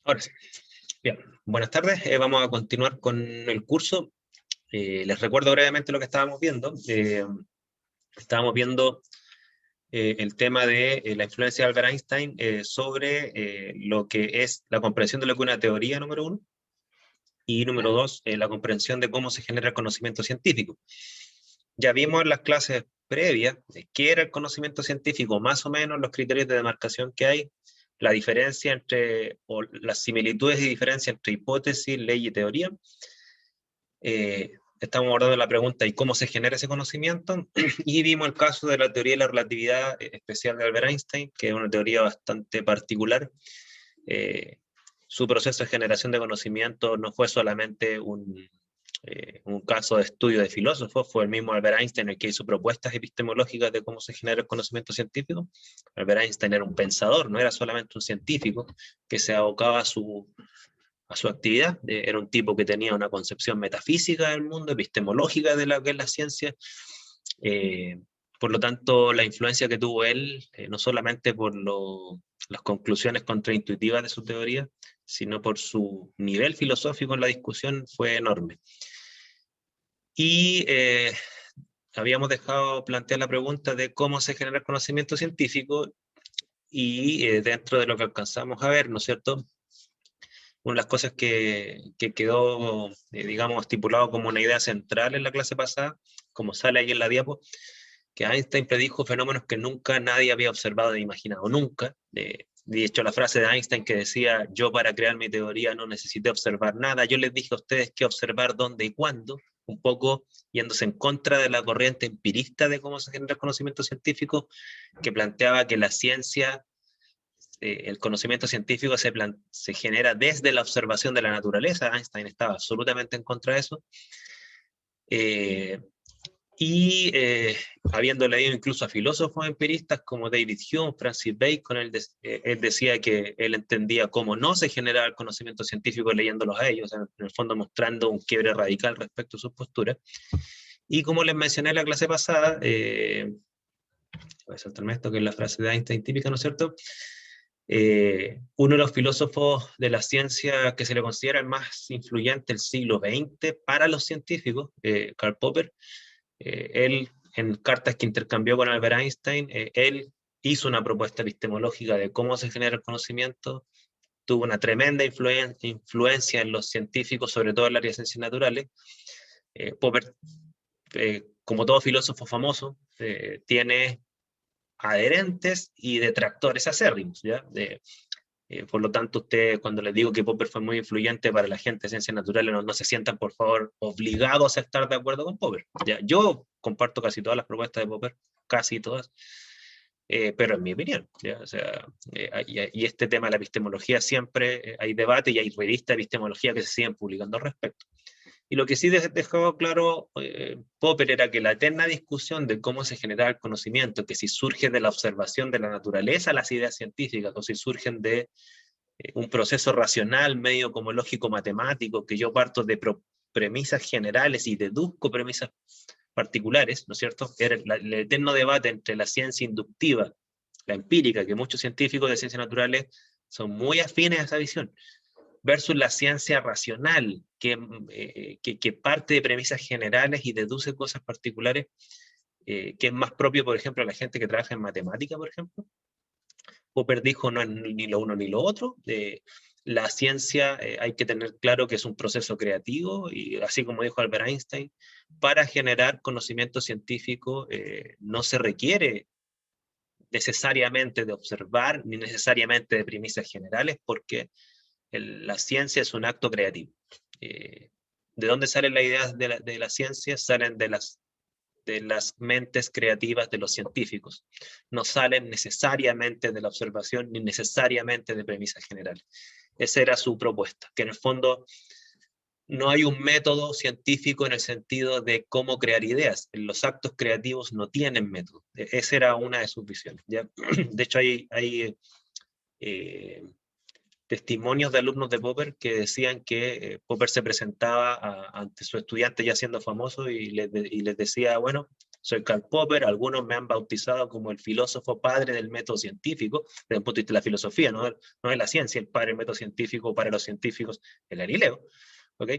Ahora sí. Bien, buenas tardes. Vamos a continuar con el curso. Les recuerdo brevemente lo que estábamos viendo. Estábamos viendo el tema de la influencia de Albert Einstein sobre lo que es la comprensión de lo que es una teoría, número uno, y número dos, la comprensión de cómo se genera el conocimiento científico. Ya vimos en las clases previas qué era el conocimiento científico, más o menos los criterios de demarcación que hay, la diferencia entre, o las similitudes y diferencias entre hipótesis, ley y teoría. Estamos abordando la pregunta ¿y cómo se genera ese conocimiento? Y vimos el caso de la teoría de la relatividad especial de Albert Einstein, que es una teoría bastante particular. Su proceso de generación de conocimiento no fue solamente un caso de estudio de filósofos, fue el mismo Albert Einstein el que hizo propuestas epistemológicas de cómo se genera el conocimiento científico. Albert Einstein era un pensador, no era solamente un científico que se abocaba a su actividad. Era un tipo que tenía una concepción metafísica del mundo, epistemológica de lo que es la ciencia. Por lo tanto, la influencia que tuvo él, no solamente por las conclusiones contraintuitivas de su teoría, sino por su nivel filosófico en la discusión, fue enorme. Y habíamos dejado plantear la pregunta de cómo se genera el conocimiento científico, y dentro de lo que alcanzamos a ver, ¿no es cierto?, una de las cosas que quedó, digamos, estipulado como una idea central en la clase pasada, como sale ahí en la diapo, que Einstein predijo fenómenos que nunca nadie había observado ni imaginado, nunca. De hecho, la frase de Einstein que decía, yo para crear mi teoría no necesité observar nada, yo les dije a ustedes qué observar, dónde y cuándo, un poco yéndose en contra de la corriente empirista de cómo se genera el conocimiento científico, que planteaba que la ciencia, el conocimiento científico se genera desde la observación de la naturaleza. Einstein estaba absolutamente en contra de eso. Habiendo leído incluso a filósofos empiristas como David Hume, Francis Bacon, él decía que él entendía cómo no se generaba el conocimiento científico leyéndolos a ellos, en el fondo mostrando un quiebre radical respecto a sus posturas. Y como les mencioné en la clase pasada, voy a saltarme esto, que es la frase de Einstein típica, ¿no es cierto? Uno de los filósofos de la ciencia que se le considera el más influyente del siglo XX para los científicos, Karl Popper, él, en cartas que intercambió con Albert Einstein, él hizo una propuesta epistemológica de cómo se genera el conocimiento, tuvo una tremenda influencia en los científicos, sobre todo en el área de ciencias naturales. Popper, como todo filósofo famoso, tiene adherentes y detractores acérrimos, ¿ya? Por lo tanto, usted, cuando les digo que Popper fue muy influyente para la gente de ciencias naturales, no se sientan, por favor, obligados a estar de acuerdo con Popper. ¿Ya? Yo comparto casi todas las propuestas de Popper, casi todas, pero en mi opinión. ¿Ya? O sea, y este tema de la epistemología siempre hay debate y hay revistas de epistemología que se siguen publicando al respecto. Y lo que sí dejaba claro Popper era que la eterna discusión de cómo se genera el conocimiento, que si surge de la observación de la naturaleza las ideas científicas, o si surgen de un proceso racional, medio como lógico-matemático, que yo parto de premisas generales y deduzco premisas particulares, ¿no es cierto? Era el eterno debate entre la ciencia inductiva, la empírica, que muchos científicos de ciencias naturales son muy afines a esa visión, versus la ciencia racional, que parte de premisas generales y deduce cosas particulares, que es más propio, por ejemplo, a la gente que trabaja en matemática, por ejemplo. Popper dijo, no es ni lo uno ni lo otro. La ciencia hay que tener claro que es un proceso creativo, y así como dijo Albert Einstein, para generar conocimiento científico no se requiere necesariamente de observar, ni necesariamente de premisas generales, porque la ciencia es un acto creativo. ¿De dónde salen las ideas de la ciencia? Salen de las mentes creativas de los científicos. No salen necesariamente de la observación ni necesariamente de premisas generales. Esa era su propuesta, que en el fondo no hay un método científico en el sentido de cómo crear ideas. Los actos creativos no tienen método. Esa era una de sus visiones, ¿ya? De hecho, hay testimonios de alumnos de Popper que decían que Popper se presentaba ante su estudiante ya siendo famoso y les decía, bueno, soy Karl Popper, algunos me han bautizado como el filósofo padre del método científico, desde el punto de vista de la filosofía, no de la ciencia, el padre del método científico para los científicos, el Galileo, ¿ok?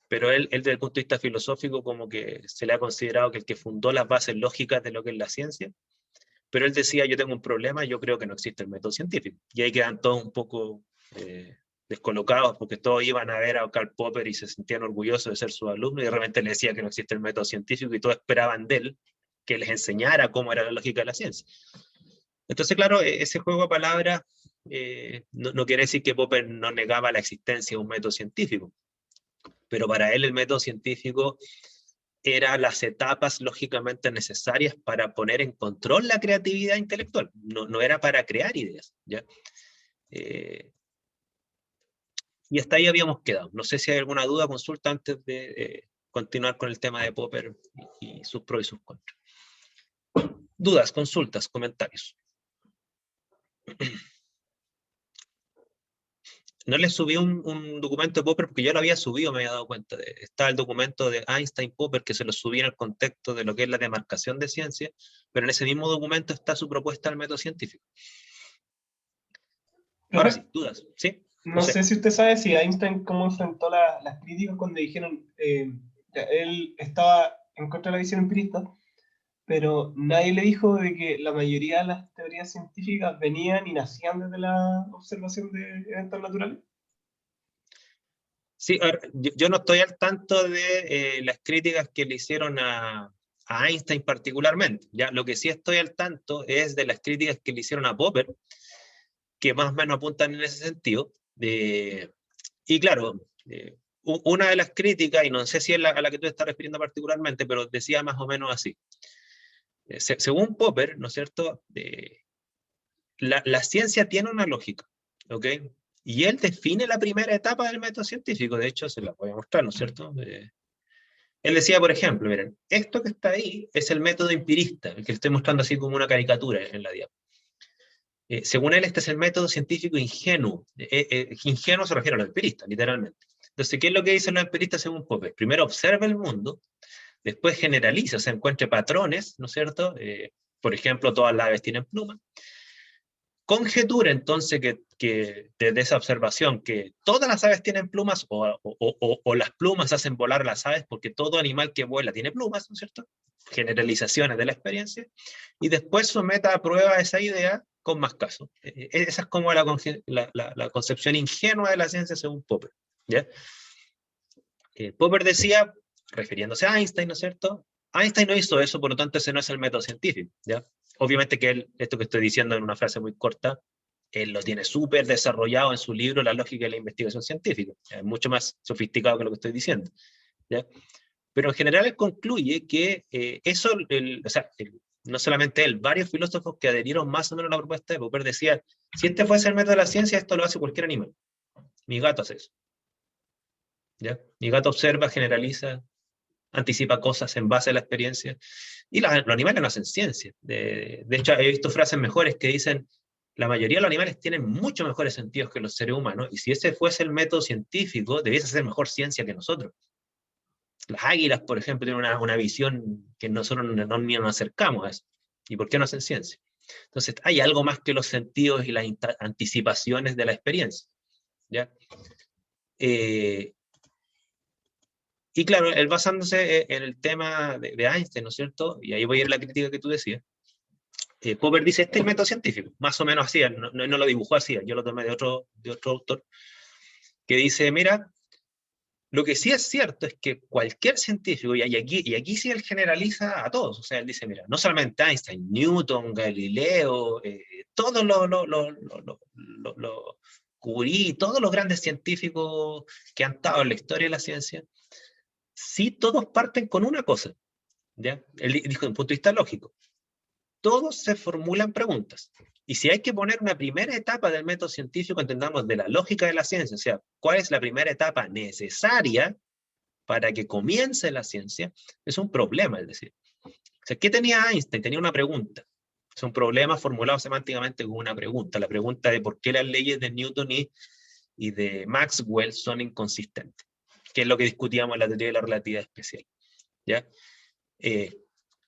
Pero él desde el punto de vista filosófico como que se le ha considerado que el que fundó las bases lógicas de lo que es la ciencia, pero él decía, yo tengo un problema, yo creo que no existe el método científico. Y ahí quedan todos un poco descolocados, porque todos iban a ver a Karl Popper y se sentían orgullosos de ser su alumno, y de repente le decía que no existe el método científico, y todos esperaban de él que les enseñara cómo era la lógica de la ciencia. Entonces, claro, ese juego de palabras no quiere decir que Popper no negaba la existencia de un método científico, pero para él el método científico eran las etapas lógicamente necesarias para poner en control la creatividad intelectual, no era para crear ideas, ¿ya? Y hasta ahí habíamos quedado. No sé si hay alguna duda, consulta antes de continuar con el tema de Popper y sus pros y sus contras. Dudas, consultas, comentarios. No les subí un documento de Popper porque yo lo había subido, me había dado cuenta. Está el documento de Einstein-Popper que se lo subí en el contexto de lo que es la demarcación de ciencia, pero en ese mismo documento está su propuesta al método científico. Ahora sí, dudas, ¿sí? No sé si usted sabe si Einstein cómo enfrentó las críticas cuando dijeron él estaba en contra de la visión empirista, pero nadie le dijo de que la mayoría de las teorías científicas venían y nacían desde la observación de eventos naturales. Sí, yo no estoy al tanto de las críticas que le hicieron a Einstein particularmente. ¿Ya? Lo que sí estoy al tanto es de las críticas que le hicieron a Popper, que más o menos apuntan en ese sentido. Y claro, una de las críticas, y no sé si es a la que tú te estás refiriendo particularmente, pero decía más o menos así. Según Popper, ¿no es cierto? La ciencia tiene una lógica, ¿ok? Y él define la primera etapa del método científico, de hecho se la voy a mostrar, ¿no es cierto? Él decía, por ejemplo, miren, esto que está ahí es el método empirista, el que estoy mostrando así como una caricatura en la diapositiva. Según él, este es el método científico ingenuo. Ingenuo se refiere a los empiristas, literalmente. Entonces, ¿qué es lo que dicen los empiristas según Popper? Primero observa el mundo, después generaliza, o sea, encuentra patrones, ¿no es cierto? Por ejemplo, todas las aves tienen plumas. Conjetura entonces que desde esa observación que todas las aves tienen plumas o las plumas hacen volar a las aves porque todo animal que vuela tiene plumas, ¿no es cierto? Generalizaciones de la experiencia. Y después someta a prueba esa idea con más casos. Esa es como la concepción ingenua de la ciencia según Popper, ¿ya? Popper decía, refiriéndose a Einstein, ¿no es cierto? Einstein no hizo eso, por lo tanto ese no es el método científico, ¿ya? Obviamente que él, esto que estoy diciendo en una frase muy corta, él lo tiene súper desarrollado en su libro La lógica de la investigación científica, es mucho más sofisticado que lo que estoy diciendo, ¿ya? Pero en general él concluye que eso, no solamente él, varios filósofos que adherieron más o menos a la propuesta de Popper decían, si este fuese el método de la ciencia, esto lo hace cualquier animal. Mi gato hace eso, ¿ya? Mi gato observa, generaliza, anticipa cosas en base a la experiencia. Y los animales no hacen ciencia. De hecho, he visto frases mejores que dicen, la mayoría de los animales tienen mucho mejores sentidos que los seres humanos, y si ese fuese el método científico, debiese hacer mejor ciencia que nosotros. Las águilas, por ejemplo, tienen una visión que nosotros ni nos acercamos a eso. ¿Y por qué no hacen ciencia? Entonces, hay algo más que los sentidos y las anticipaciones de la experiencia, ¿ya? Y claro, él basándose en el tema de Einstein, ¿no es cierto? Y ahí voy a ir a la crítica que tú decías. Popper dice, este es el método científico, más o menos así, no lo dibujó así, yo lo tomé de otro autor, que dice, mira, lo que sí es cierto es que cualquier científico, y aquí sí él generaliza a todos, o sea, él dice, mira, no solamente Einstein, Newton, Galileo, todos los Curie, todos los grandes científicos que han estado en la historia de la ciencia, sí todos parten con una cosa, ¿ya? Él dijo desde un punto de vista lógico, todos se formulan preguntas. Y si hay que poner una primera etapa del método científico, entendamos de la lógica de la ciencia, o sea, cuál es la primera etapa necesaria para que comience la ciencia, es un problema, es decir. O sea, ¿qué tenía Einstein? Tenía una pregunta. Es un problema formulado semánticamente con una pregunta. La pregunta de por qué las leyes de Newton y de Maxwell son inconsistentes, que es lo que discutíamos en la teoría de la relatividad especial, ¿ya?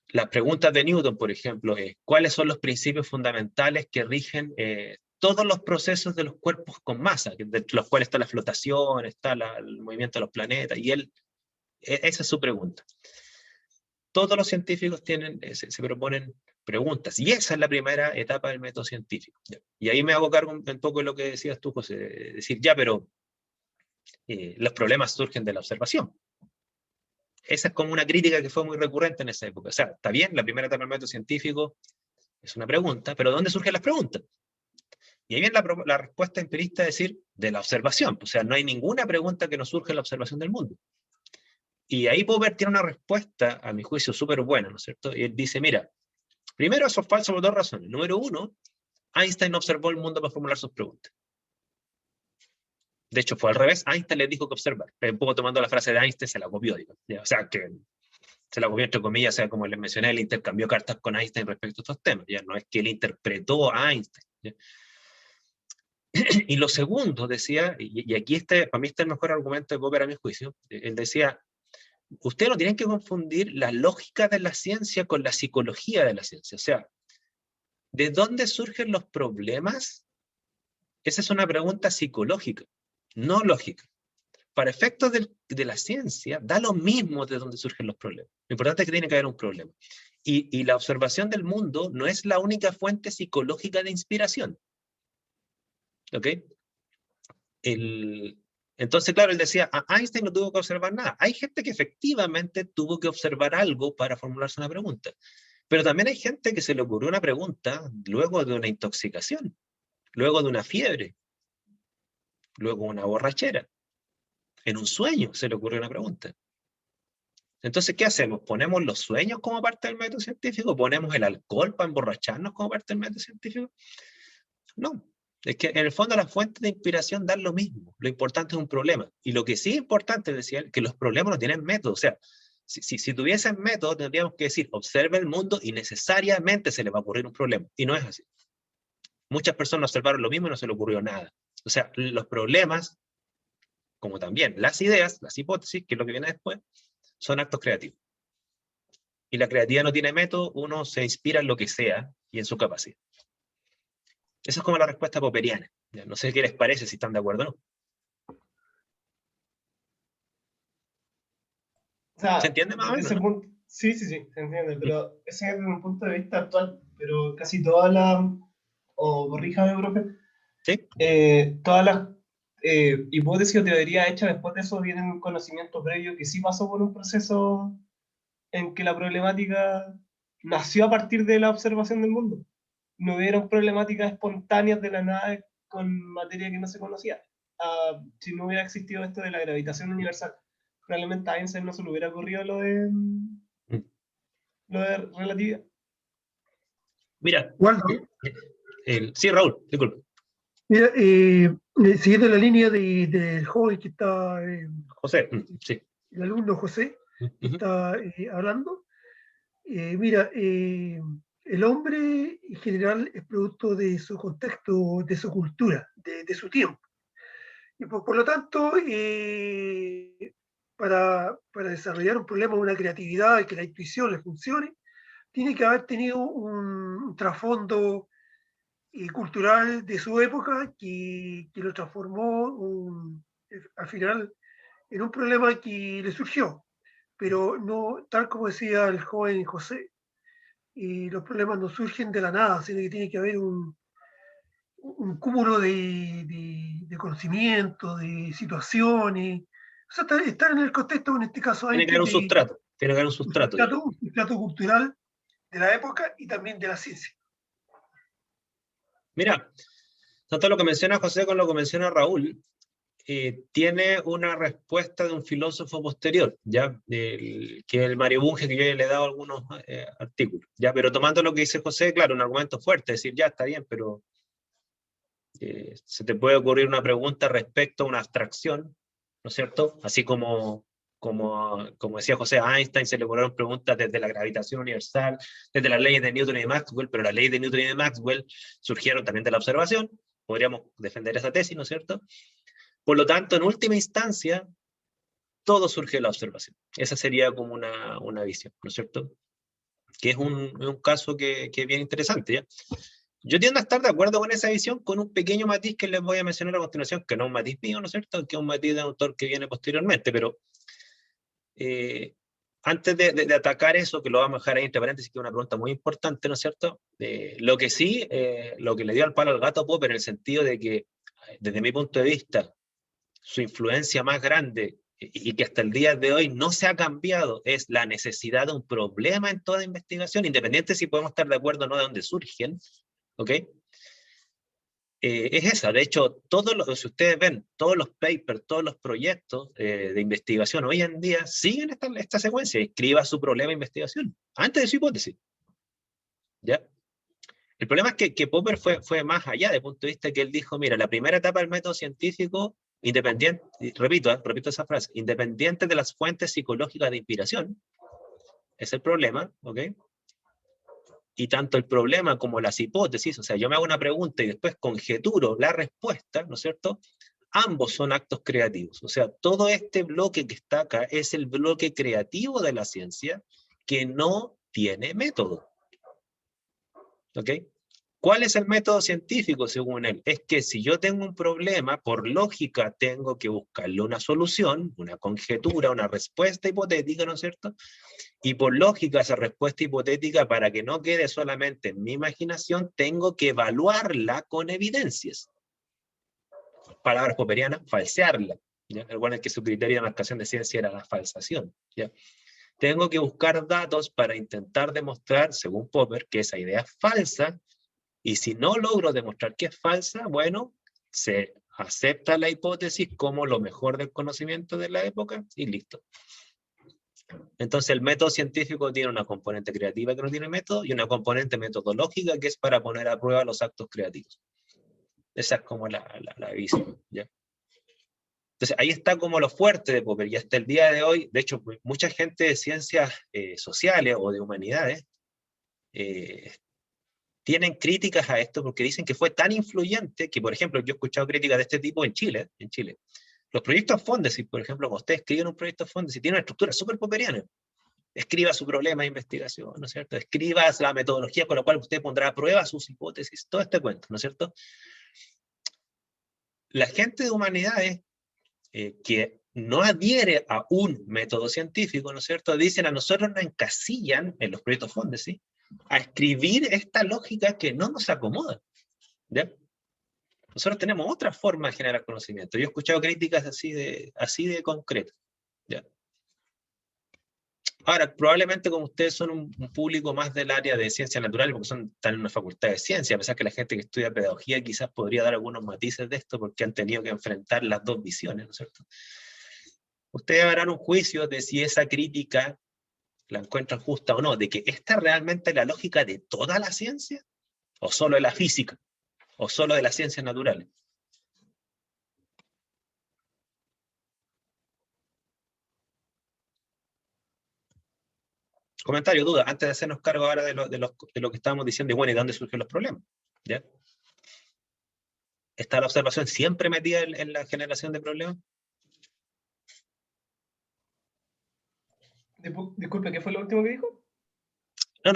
las preguntas de Newton, por ejemplo, es ¿cuáles son los principios fundamentales que rigen todos los procesos de los cuerpos con masa, de los cuales está la flotación, está el movimiento de los planetas? Y esa es su pregunta. Todos los científicos se proponen preguntas, y esa es la primera etapa del método científico. Y ahí me hago cargo un poco de lo que decías tú, José, decir, ya, pero los problemas surgen de la observación. Esa es como una crítica que fue muy recurrente en esa época. O sea, está bien, la primera etapa del método científico es una pregunta, pero ¿dónde surgen las preguntas? Y ahí viene la respuesta empirista, es decir, de la observación. O sea, no hay ninguna pregunta que no surja en la observación del mundo. Y ahí Popper tiene una respuesta, a mi juicio, súper buena, ¿no es cierto? Y él dice, mira, primero eso es falso por dos razones. Número uno, Einstein no observó el mundo para formular sus preguntas. De hecho, fue al revés. Einstein le dijo que observar. Un poco tomando la frase de Einstein, se la copió, digo. O sea, que se la copió entre comillas, o sea, como les mencioné, él intercambió cartas con Einstein respecto a estos temas. Ya no es que él interpretó a Einstein. ¿Ya? Y lo segundo, decía, y aquí para mí está el mejor argumento de Popper a mi juicio, él decía, ustedes no tienen que confundir la lógica de la ciencia con la psicología de la ciencia. O sea, ¿de dónde surgen los problemas? Esa es una pregunta psicológica, no lógica. Para efectos de la ciencia, da lo mismo de dónde surgen los problemas. Lo importante es que tiene que haber un problema. Y la observación del mundo no es la única fuente psicológica de inspiración. ¿Ok? Entonces, claro, él decía, Einstein no tuvo que observar nada. Hay gente que efectivamente tuvo que observar algo para formularse una pregunta. Pero también hay gente que se le ocurrió una pregunta luego de una intoxicación, luego de una fiebre, luego de una borrachera. En un sueño se le ocurrió una pregunta. Entonces, ¿qué hacemos? ¿Ponemos los sueños como parte del método científico? ¿Ponemos el alcohol para emborracharnos como parte del método científico? No. Es que en el fondo las fuentes de inspiración dan lo mismo. Lo importante es un problema. Y lo que sí es importante, decía él, que los problemas no tienen método. O sea, si tuviesen método, tendríamos que decir, observe el mundo y necesariamente se le va a ocurrir un problema. Y no es así. Muchas personas observaron lo mismo y no se le ocurrió nada. O sea, los problemas, como también las ideas, las hipótesis, que es lo que viene después, son actos creativos. Y la creatividad no tiene método, uno se inspira en lo que sea y en su capacidad. Esa es como la respuesta popperiana. Ya, no sé qué les parece, si están de acuerdo o no. O sea, ¿Se entiende más o desde menos, ese no? punto, sí, sí, sí, se entiende, pero ese es desde un punto de vista actual, pero casi todas las, o corríjame, profe, ¿Sí? todas las hipótesis o teorías hechas después de eso vienen un conocimiento previo que sí pasó por un proceso en que la problemática nació a partir de la observación del mundo. No hubieron problemáticas espontáneas de la nada con materia que no se conocía. Si no hubiera existido esto de la gravitación universal, probablemente a Einstein no se le hubiera ocurrido lo de relatividad. Mira, Waldo, sí, Raúl, disculpe. mira, siguiendo la línea del joven que está, José, sí. el alumno José, que Uh-huh. está hablando, mira, el hombre en general es producto de su contexto, de su cultura, de su tiempo. Y por lo tanto, para desarrollar un problema, una creatividad, que la intuición le funcione, tiene que haber tenido un trasfondo cultural de su época que lo transformó al final en un problema que le surgió. Pero no, tal como decía el joven José, los problemas no surgen de la nada, sino que tiene que haber un cúmulo de conocimiento, de situaciones. O sea, estar en el contexto, en este caso, Tiene que haber un sustrato. Tiene que haber un sustrato. un sustrato cultural de la época y también de la ciencia. Mira, tanto lo que menciona José con lo que menciona Raúl, tiene una respuesta de un filósofo posterior, ¿ya? Que es el Mario Bunge, que yo le he dado algunos artículos, ¿ya? Pero tomando lo que dice José, claro, un argumento fuerte, decir, ya está bien, pero se te puede ocurrir una pregunta respecto a una abstracción, ¿no es cierto? Así como decía José, a Einstein se le ocurrieron preguntas desde la gravitación universal, desde las leyes de Newton y de Maxwell, pero las leyes de Newton y de Maxwell surgieron también de la observación, podríamos defender esa tesis, ¿no es cierto? Por lo tanto, en última instancia, todo surge de la observación. Esa sería como una visión, ¿no es cierto? que es un caso que es bien interesante, ¿ya? Yo tiendo a estar de acuerdo con esa visión, con un pequeño matiz que les voy a mencionar a continuación, que no es un matiz mío, ¿no es cierto?, que es un matiz de un autor que viene posteriormente, pero antes de atacar eso, que lo vamos a dejar ahí entre paréntesis, que es una pregunta muy importante, ¿no es cierto? Lo que sí, lo que le dio al palo al gato a Popper, en el sentido de que, desde mi punto de vista, su influencia más grande, y que hasta el día de hoy no se ha cambiado, es la necesidad de un problema en toda investigación, independiente si podemos estar de acuerdo o no de dónde surgen, ¿ok? Es esa. De hecho, si ustedes ven, todos los papers, todos los proyectos de investigación hoy en día siguen esta secuencia. Escriba su problema de investigación, antes de su hipótesis. ¿Ya? El problema es que Popper fue más allá, desde el punto de vista que él dijo, mira, la primera etapa del método científico, independiente, repito esa frase, independiente de las fuentes psicológicas de inspiración, es el problema, ¿ok? Y tanto el problema como las hipótesis, o sea, yo me hago una pregunta y después conjeturo la respuesta, ¿no es cierto? Ambos son actos creativos. O sea, todo este bloque que está acá es el bloque creativo de la ciencia que no tiene método. ¿Ok? ¿Cuál es el método científico según él? Es que si yo tengo un problema, por lógica tengo que buscarle una solución, una conjetura, una respuesta hipotética, ¿no es cierto? Y por lógica esa respuesta hipotética, para que no quede solamente en mi imaginación, tengo que evaluarla con evidencias. Palabras popperianas, falsearla. ¿Ya? El bueno es que su criterio de marcación de ciencia era la falsación. ¿Ya? Tengo que buscar datos para intentar demostrar, según Popper, que esa idea es falsa. Y si no logro demostrar que es falsa, bueno, se acepta la hipótesis como lo mejor del conocimiento de la época y listo. Entonces el método científico tiene una componente creativa que no tiene método y una componente metodológica que es para poner a prueba los actos creativos. Esa es como la visión, ¿ya? Entonces ahí está como lo fuerte de Popper, y hasta el día de hoy, de hecho, mucha gente de ciencias sociales o de humanidades tienen críticas a esto porque dicen que fue tan influyente que, por ejemplo, yo he escuchado críticas de este tipo en Chile. Los proyectos Fondesit, por ejemplo, cuando ustedes escriben un proyecto Fondesit, tiene una estructura súper popperiana. Escriba su problema de investigación, ¿no es cierto? Escriba la metodología con la cual usted pondrá a prueba sus hipótesis, todo este cuento, ¿no es cierto? La gente de humanidades que no adhiere a un método científico, ¿no es cierto? Dicen, a nosotros nos encasillan en los proyectos Fondesit a escribir esta lógica que no nos acomoda, ¿ya? Nosotros tenemos otra forma de generar conocimiento. Yo he escuchado críticas así de concretas, ¿ya? Ahora, probablemente como ustedes son un público más del área de ciencias naturales, porque están en una facultad de ciencia, a pesar que la gente que estudia pedagogía quizás podría dar algunos matices de esto, porque han tenido que enfrentar las dos visiones, ¿no es cierto? Ustedes harán un juicio de si esa crítica la encuentran justa o no, de que esta realmente es la lógica de toda la ciencia, o solo de la física, o solo de las ciencias naturales. Comentario, duda, antes de hacernos cargo ahora de lo que estábamos diciendo, y bueno, ¿y de dónde surgen los problemas? ¿Ya? ¿Está la observación siempre metida en la generación de problemas? Disculpe, ¿qué fue lo último que dijo? No,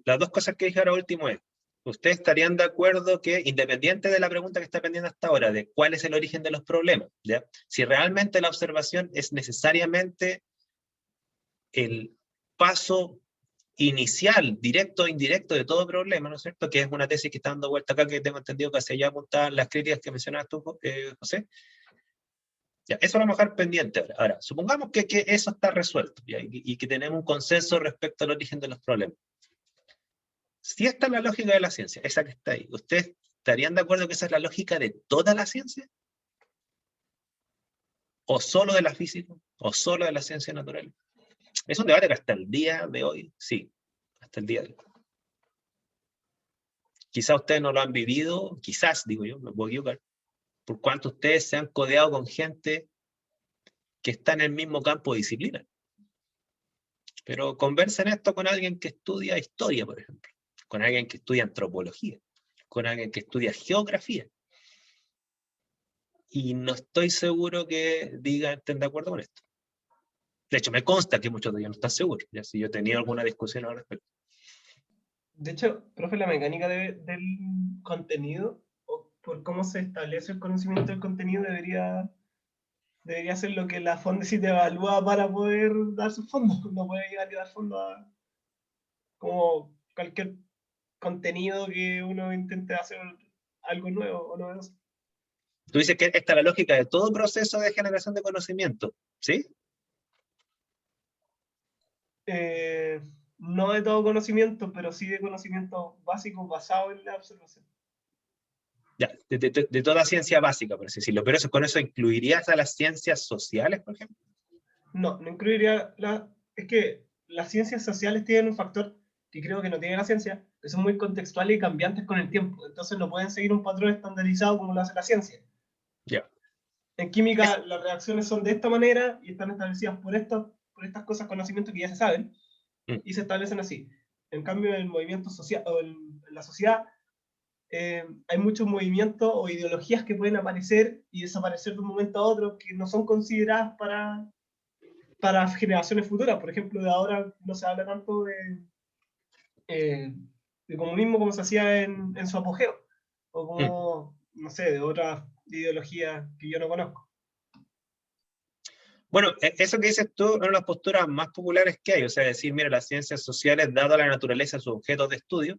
las dos cosas que dije ahora último es, ¿ustedes estarían de acuerdo que, independiente de la pregunta que está pendiente hasta ahora, de cuál es el origen de los problemas, ¿ya? Si realmente la observación es necesariamente el paso inicial, directo o indirecto de todo problema, ¿no es cierto? Que es una tesis que está dando vuelta acá, que tengo entendido que hacia allá apuntaban las críticas que mencionabas tú, José. Ya, eso lo vamos a dejar pendiente ahora. Ahora, supongamos que eso está resuelto, ¿ya? Y que tenemos un consenso respecto al origen de los problemas. Si esta es la lógica de la ciencia, esa que está ahí, ¿ustedes estarían de acuerdo que esa es la lógica de toda la ciencia? ¿O solo de la física? ¿O solo de la ciencia natural? Es un debate que hasta el día de hoy, sí, hasta el día de hoy. Quizás ustedes no lo han vivido, quizás, digo yo, me puedo equivocar, por cuanto ustedes se han codeado con gente que está en el mismo campo de disciplina. Pero conversen esto con alguien que estudia historia, por ejemplo, con alguien que estudia antropología, con alguien que estudia geografía. Y no estoy seguro que estén de acuerdo con esto. De hecho, me consta que muchos de ellos no están seguros, ya si yo he tenido alguna discusión al respecto. De hecho, profe, la mecánica del contenido, o por cómo se establece el conocimiento del contenido, debería ser lo que la Fondesit evalúa para poder dar sus fondos. No puede llegar y dar fondos a como cualquier contenido que uno intente hacer algo nuevo o novedoso. Tú dices que esta es la lógica de todo proceso de generación de conocimiento, ¿sí? No de todo conocimiento, pero sí de conocimientos básicos basados en la observación. Ya, de toda ciencia básica, por así decirlo. Pero eso, ¿con eso incluirías a las ciencias sociales, por ejemplo? No incluiría es que las ciencias sociales tienen un factor que creo que no tiene la ciencia, que son muy contextuales y cambiantes con el tiempo. Entonces no pueden seguir un patrón estandarizado como lo hace la ciencia. Ya. En química las reacciones son de esta manera y están establecidas por estas cosas, conocimientos que ya se saben, y se establecen así. En cambio, en el movimiento social, o en la sociedad, hay muchos movimientos o ideologías que pueden aparecer y desaparecer de un momento a otro que no son consideradas para generaciones futuras. Por ejemplo, de ahora no se habla tanto de comunismo como se hacía en su apogeo, o como, no sé, de otras ideologías que yo no conozco. Bueno, eso que dices tú es una de las posturas más populares que hay, o sea, decir, mira, las ciencias sociales, dada la naturaleza de sus objetos de estudio,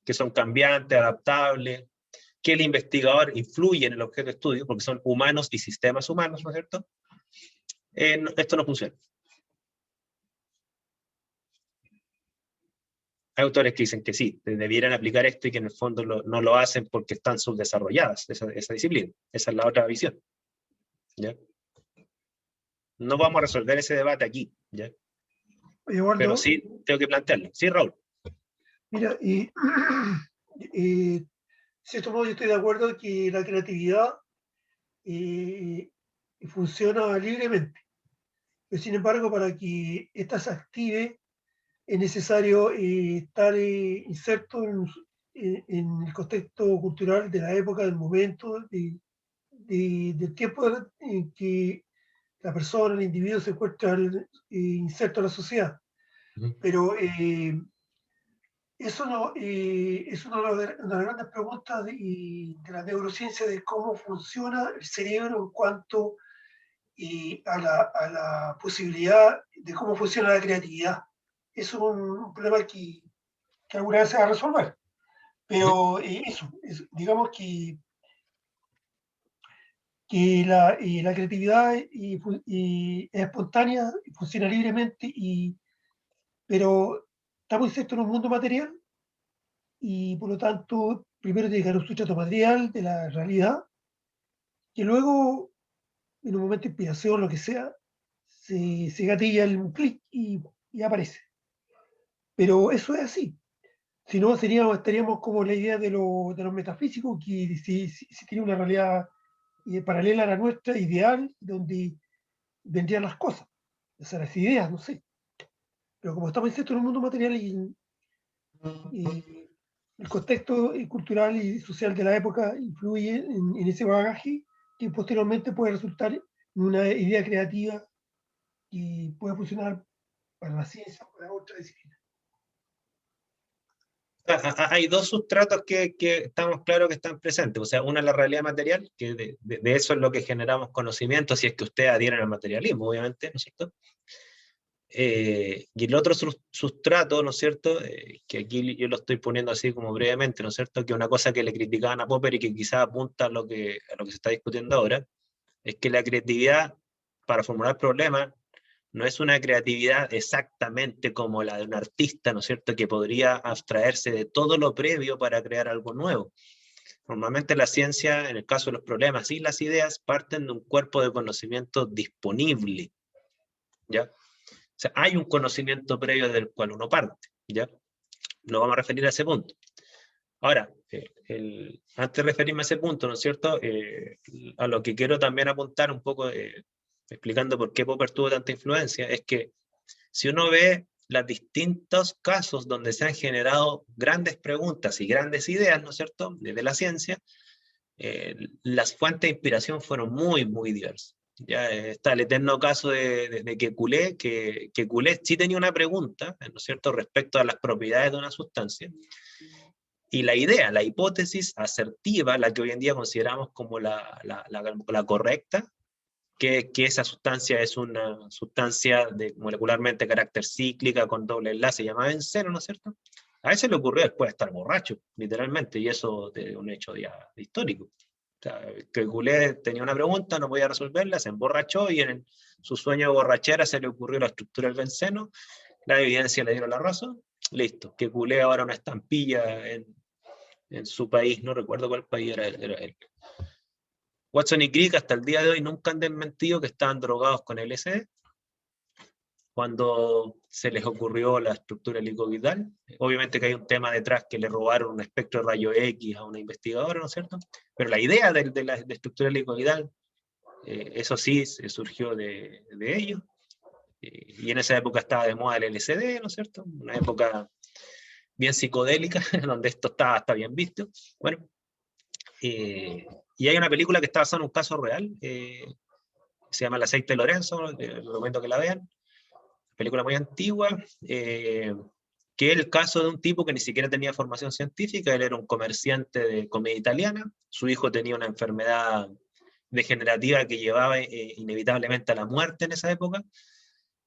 que son cambiantes, adaptables, que el investigador influye en el objeto de estudio, porque son humanos y sistemas humanos, ¿no es cierto? Esto no funciona. Hay autores que dicen que sí, debieran aplicar esto y que en el fondo no lo hacen porque están subdesarrolladas esa disciplina. Esa es la otra visión. ¿Ya? No vamos a resolver ese debate aquí, ¿ya? Oye, Waldo, pero sí tengo que plantearlo. Sí, Raúl. Mira, de cierto modo yo estoy de acuerdo que la creatividad funciona libremente. Pero sin embargo, para que ésta se active, es necesario estar inserto en el contexto cultural de la época, del momento, del tiempo en que la persona, el individuo se encuentra inserto en la sociedad. Pero eso no, es una de las grandes preguntas de la neurociencia, de cómo funciona el cerebro en cuanto a la posibilidad de cómo funciona la creatividad. Es un problema que alguna vez se va a resolver. Pero digamos que la creatividad es espontánea, funciona libremente, pero estamos insertos en un mundo material y por lo tanto primero tiene que haber un sustrato material de la realidad, que luego en un momento de inspiración, lo que sea, se gatilla un clic y aparece. Pero eso es así. Si no, estaríamos como la idea de los metafísicos, que si tiene una realidad paralela a la nuestra, ideal, donde vendrían las cosas, o sea, las ideas, no sé. Pero como estamos insertos en un mundo material y el contexto cultural y social de la época influye en ese bagaje que posteriormente puede resultar en una idea creativa y puede funcionar para la ciencia o para otra disciplina. Hay dos sustratos que estamos claros que están presentes. O sea, una es la realidad material, que de eso es lo que generamos conocimiento, si es que ustedes adhieren al materialismo, obviamente, ¿no es cierto? Y el otro sustrato, ¿no es cierto? Que aquí yo lo estoy poniendo así como brevemente, ¿no es cierto? Que una cosa que le criticaban a Popper y que quizás apunta a lo que se está discutiendo ahora, es que la creatividad para formular problemas no es una creatividad exactamente como la de un artista, ¿no es cierto?, que podría abstraerse de todo lo previo para crear algo nuevo. Normalmente la ciencia, en el caso de los problemas y las ideas, parten de un cuerpo de conocimiento disponible, ¿ya? O sea, hay un conocimiento previo del cual uno parte, ¿ya? Nos vamos a referir a ese punto. Ahora, antes de referirme a ese punto, ¿no es cierto?, a lo que quiero también apuntar un poco, explicando por qué Popper tuvo tanta influencia, es que si uno ve los distintos casos donde se han generado grandes preguntas y grandes ideas, ¿no es cierto?, desde la ciencia, las fuentes de inspiración fueron muy, muy diversas, Ya está el eterno caso de Kekulé, que Kekulé sí tenía una pregunta, ¿no es cierto?, respecto a las propiedades de una sustancia. Y la idea, la hipótesis asertiva, la que hoy en día consideramos como la correcta, que esa sustancia es una sustancia molecularmente de carácter cíclica con doble enlace llamada benceno, ¿no es cierto? A ese le ocurrió después de estar borracho, literalmente, y eso es un hecho ya histórico. O sea, que Goulet tenía una pregunta, no podía resolverla, se emborrachó y en su sueño de borrachera se le ocurrió la estructura del benceno, la evidencia le dieron la razón, listo, que Goulet ahora una estampilla en su país, no recuerdo cuál país era él. Watson y Crick hasta el día de hoy nunca han desmentido que estaban drogados con LSD cuando se les ocurrió la estructura helicoidal. Obviamente que hay un tema detrás que le robaron un espectro de rayo X a una investigadora, ¿no es cierto? Pero la idea de la estructura helicoidal, eso sí, surgió de ellos. Y en esa época estaba de moda el LSD, ¿no es cierto? Una época bien psicodélica, donde esto estaba hasta bien visto. Bueno, y hay una película que está basada en un caso real, se llama El aceite de Lorenzo, recomiendo que la vean, película muy antigua, que es el caso de un tipo que ni siquiera tenía formación científica, él era un comerciante de comida italiana, su hijo tenía una enfermedad degenerativa que llevaba inevitablemente a la muerte en esa época.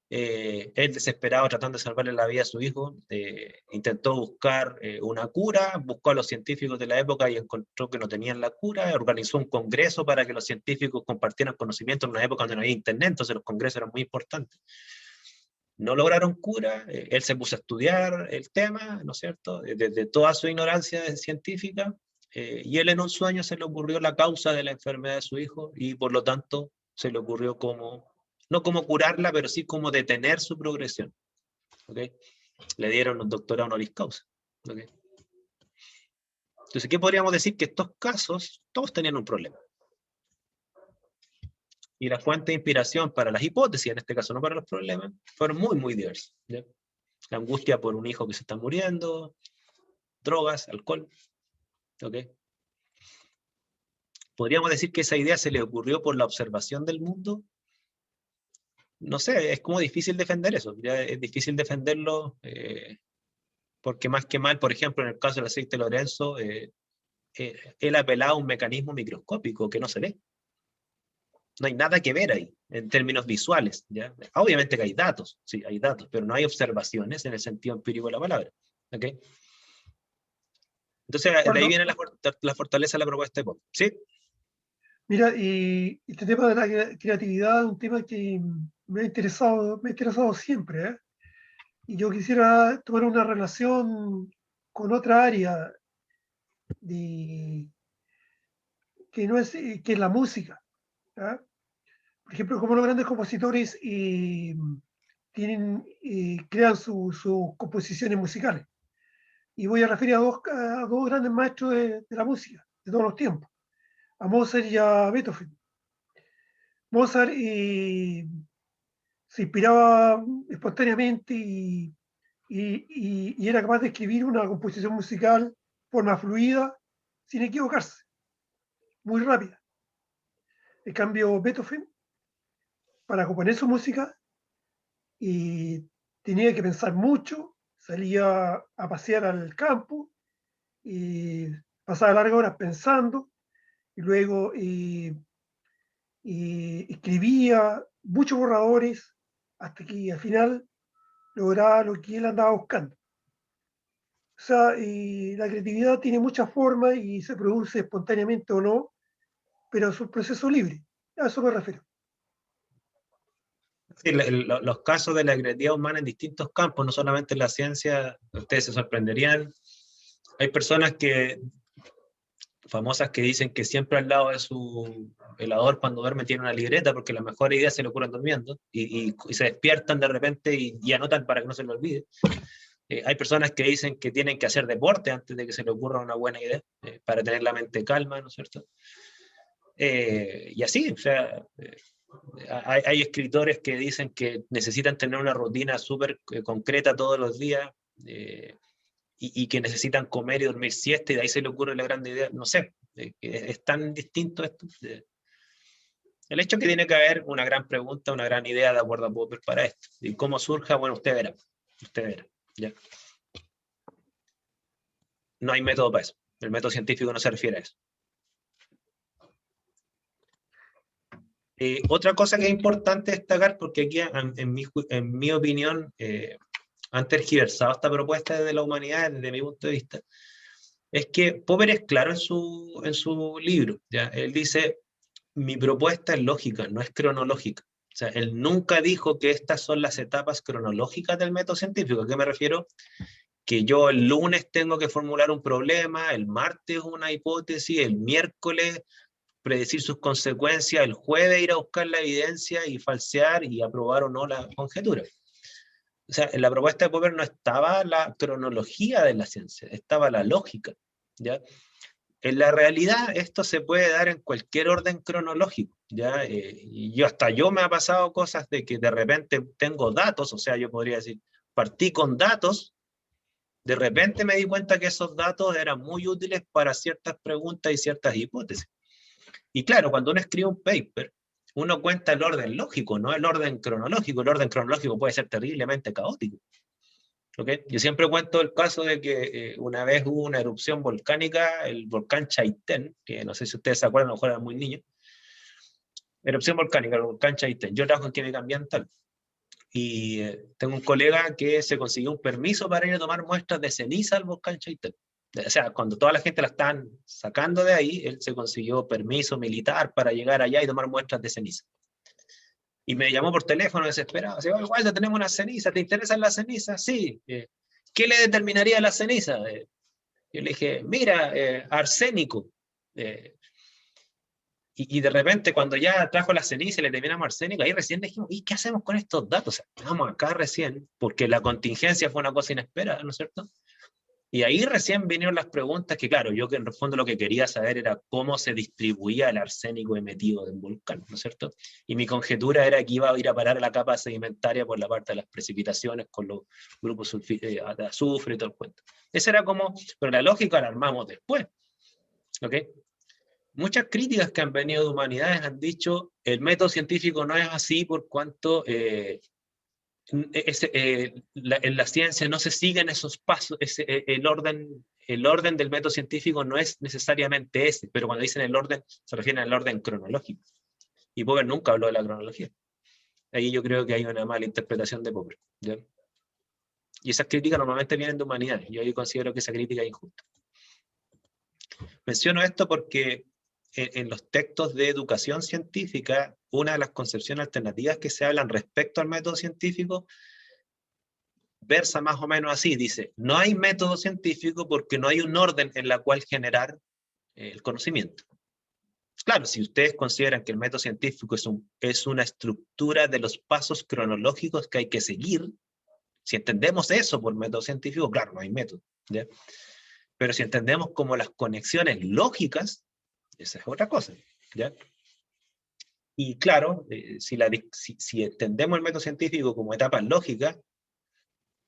Él desesperado tratando de salvarle la vida a su hijo, intentó buscar una cura, buscó a los científicos de la época y encontró que no tenían la cura, organizó un congreso para que los científicos compartieran conocimientos en una época donde no había internet, entonces los congresos eran muy importantes. No lograron cura, él se puso a estudiar el tema, ¿no es cierto?, desde toda su ignorancia científica, y él en un sueño se le ocurrió la causa de la enfermedad de su hijo y por lo tanto se le ocurrió no como curarla, pero sí como detener su progresión. ¿Okay? Le dieron un doctorado honoris causa. ¿Okay? Entonces, ¿qué podríamos decir? Que estos casos, todos tenían un problema. Y la fuente de inspiración para las hipótesis, en este caso no para los problemas, fueron muy, muy diversas. ¿Ya? La angustia por un hijo que se está muriendo, drogas, alcohol. ¿Okay? ¿Podríamos decir que esa idea se le ocurrió por la observación del mundo? No sé, es como difícil defender eso. Ya es difícil defenderlo porque más que mal, por ejemplo, en el caso del aceite de Lorenzo, él apelaba a un mecanismo microscópico que no se ve. No hay nada que ver ahí, en términos visuales. ¿Ya? Obviamente que hay datos, sí, hay datos, pero no hay observaciones en el sentido empírico de la palabra. ¿Okay? Entonces, de ahí viene la fortaleza de la propuesta de Pop. ¿Sí? Mira, y este tema de la creatividad es un tema que me ha interesado siempre, ¿eh? Y yo quisiera tomar una relación con otra área de, que no es, que es la música. ¿Ah? Por ejemplo, como los grandes compositores crean sus composiciones musicales. Y voy a referir a dos grandes maestros de la música de todos los tiempos, a Mozart y a Beethoven. Mozart se inspiraba espontáneamente y era capaz de escribir una composición musical de forma fluida, sin equivocarse, muy rápida. En cambio, Beethoven, para componer su música, tenía que pensar mucho, salía a pasear al campo, y pasaba largas horas pensando, y luego escribía muchos borradores hasta que al final lograba lo que él andaba buscando. O sea, la creatividad tiene muchas formas y se produce espontáneamente o no, pero es un proceso libre. A eso me refiero. Sí, los casos de la creatividad humana en distintos campos, no solamente en la ciencia, ustedes se sorprenderían. Hay personas famosas que dicen que siempre al lado de su velador cuando duerme tiene una libreta porque las mejores ideas se le ocurren durmiendo y se despiertan de repente y anotan para que no se le olvide. Hay personas que dicen que tienen que hacer deporte antes de que se le ocurra una buena idea para tener la mente calma, ¿no es cierto? Y así, o sea, hay escritores que dicen que necesitan tener una rutina súper concreta todos los días y que necesitan comer y dormir siesta y de ahí se le ocurre la gran idea. No sé, es tan distinto esto. El hecho es que tiene que haber una gran pregunta, una gran idea de acuerdo a Popper para esto. Y cómo surja, bueno, usted verá. Usted verá. ¿Ya? No hay método para eso. El método científico no se refiere a eso. Otra cosa que es importante destacar, porque aquí, en mi opinión, han tergiversado esta propuesta desde la humanidad, desde mi punto de vista, es que Popper es claro en su libro. ¿Ya? Él dice, mi propuesta es lógica, no es cronológica. O sea, él nunca dijo que estas son las etapas cronológicas del método científico. ¿A qué me refiero? Que yo el lunes tengo que formular un problema, el martes una hipótesis, el miércoles predecir sus consecuencias, el jueves ir a buscar la evidencia y falsear y aprobar o no la conjetura. O sea, en la propuesta de Popper no estaba la cronología de la ciencia, estaba la lógica, ¿ya? En la realidad esto se puede dar en cualquier orden cronológico, ¿ya? Y hasta yo me ha pasado cosas de que de repente tengo datos, o sea, yo podría decir, partí con datos, de repente me di cuenta que esos datos eran muy útiles para ciertas preguntas y ciertas hipótesis. Y claro, cuando uno escribe un paper, uno cuenta el orden lógico, no el orden cronológico. El orden cronológico puede ser terriblemente caótico. ¿Okay? Yo siempre cuento el caso de que una vez hubo una erupción volcánica, el volcán Chaitén, que no sé si ustedes se acuerdan, a lo mejor eran muy niños. Erupción volcánica, el volcán Chaitén. Yo trabajo en química ambiental. Y tengo un colega que se consiguió un permiso para ir a tomar muestras de ceniza al volcán Chaitén. O sea, cuando toda la gente la están sacando de ahí, él se consiguió permiso militar para llegar allá y tomar muestras de ceniza. Y me llamó por teléfono desesperado. Dice, igual ya tenemos una ceniza, ¿te interesan las cenizas? Sí. ¿Qué le determinaría la ceniza? Yo le dije, mira, arsénico. Y de repente, cuando ya trajo la ceniza y le terminamos arsénico, ahí recién dijimos, ¿y qué hacemos con estos datos? O sea, estamos acá recién, porque la contingencia fue una cosa inesperada, ¿no es cierto? Y ahí recién vinieron las preguntas que, claro, yo que en el fondo lo que quería saber era cómo se distribuía el arsénico emitido del volcán, ¿no es cierto? Y mi conjetura era que iba a ir a parar a la capa sedimentaria por la parte de las precipitaciones con los grupos de azufre y todo el cuento. Esa era como, pero la lógica la armamos después, ¿ok? Muchas críticas que han venido de humanidades han dicho el método científico no es así por cuanto en la ciencia no se siguen esos pasos, el orden del método científico no es necesariamente ese, pero cuando dicen el orden se refieren al orden cronológico. Y Popper nunca habló de la cronología. Ahí yo creo que hay una mala interpretación de Popper, ¿ya? Y esas críticas normalmente vienen de humanidades. Yo ahí considero que esa crítica es injusta. Menciono esto porque en los textos de educación científica, una de las concepciones alternativas que se hablan respecto al método científico versa más o menos así, dice, no hay método científico porque no hay un orden en la cual generar el conocimiento. Claro, si ustedes consideran que el método científico es una estructura de los pasos cronológicos que hay que seguir, si entendemos eso por método científico, claro, no hay método, ¿ya? Pero si entendemos como las conexiones lógicas, esa es otra cosa, ¿ya? Y claro, si entendemos el método científico como etapas lógicas,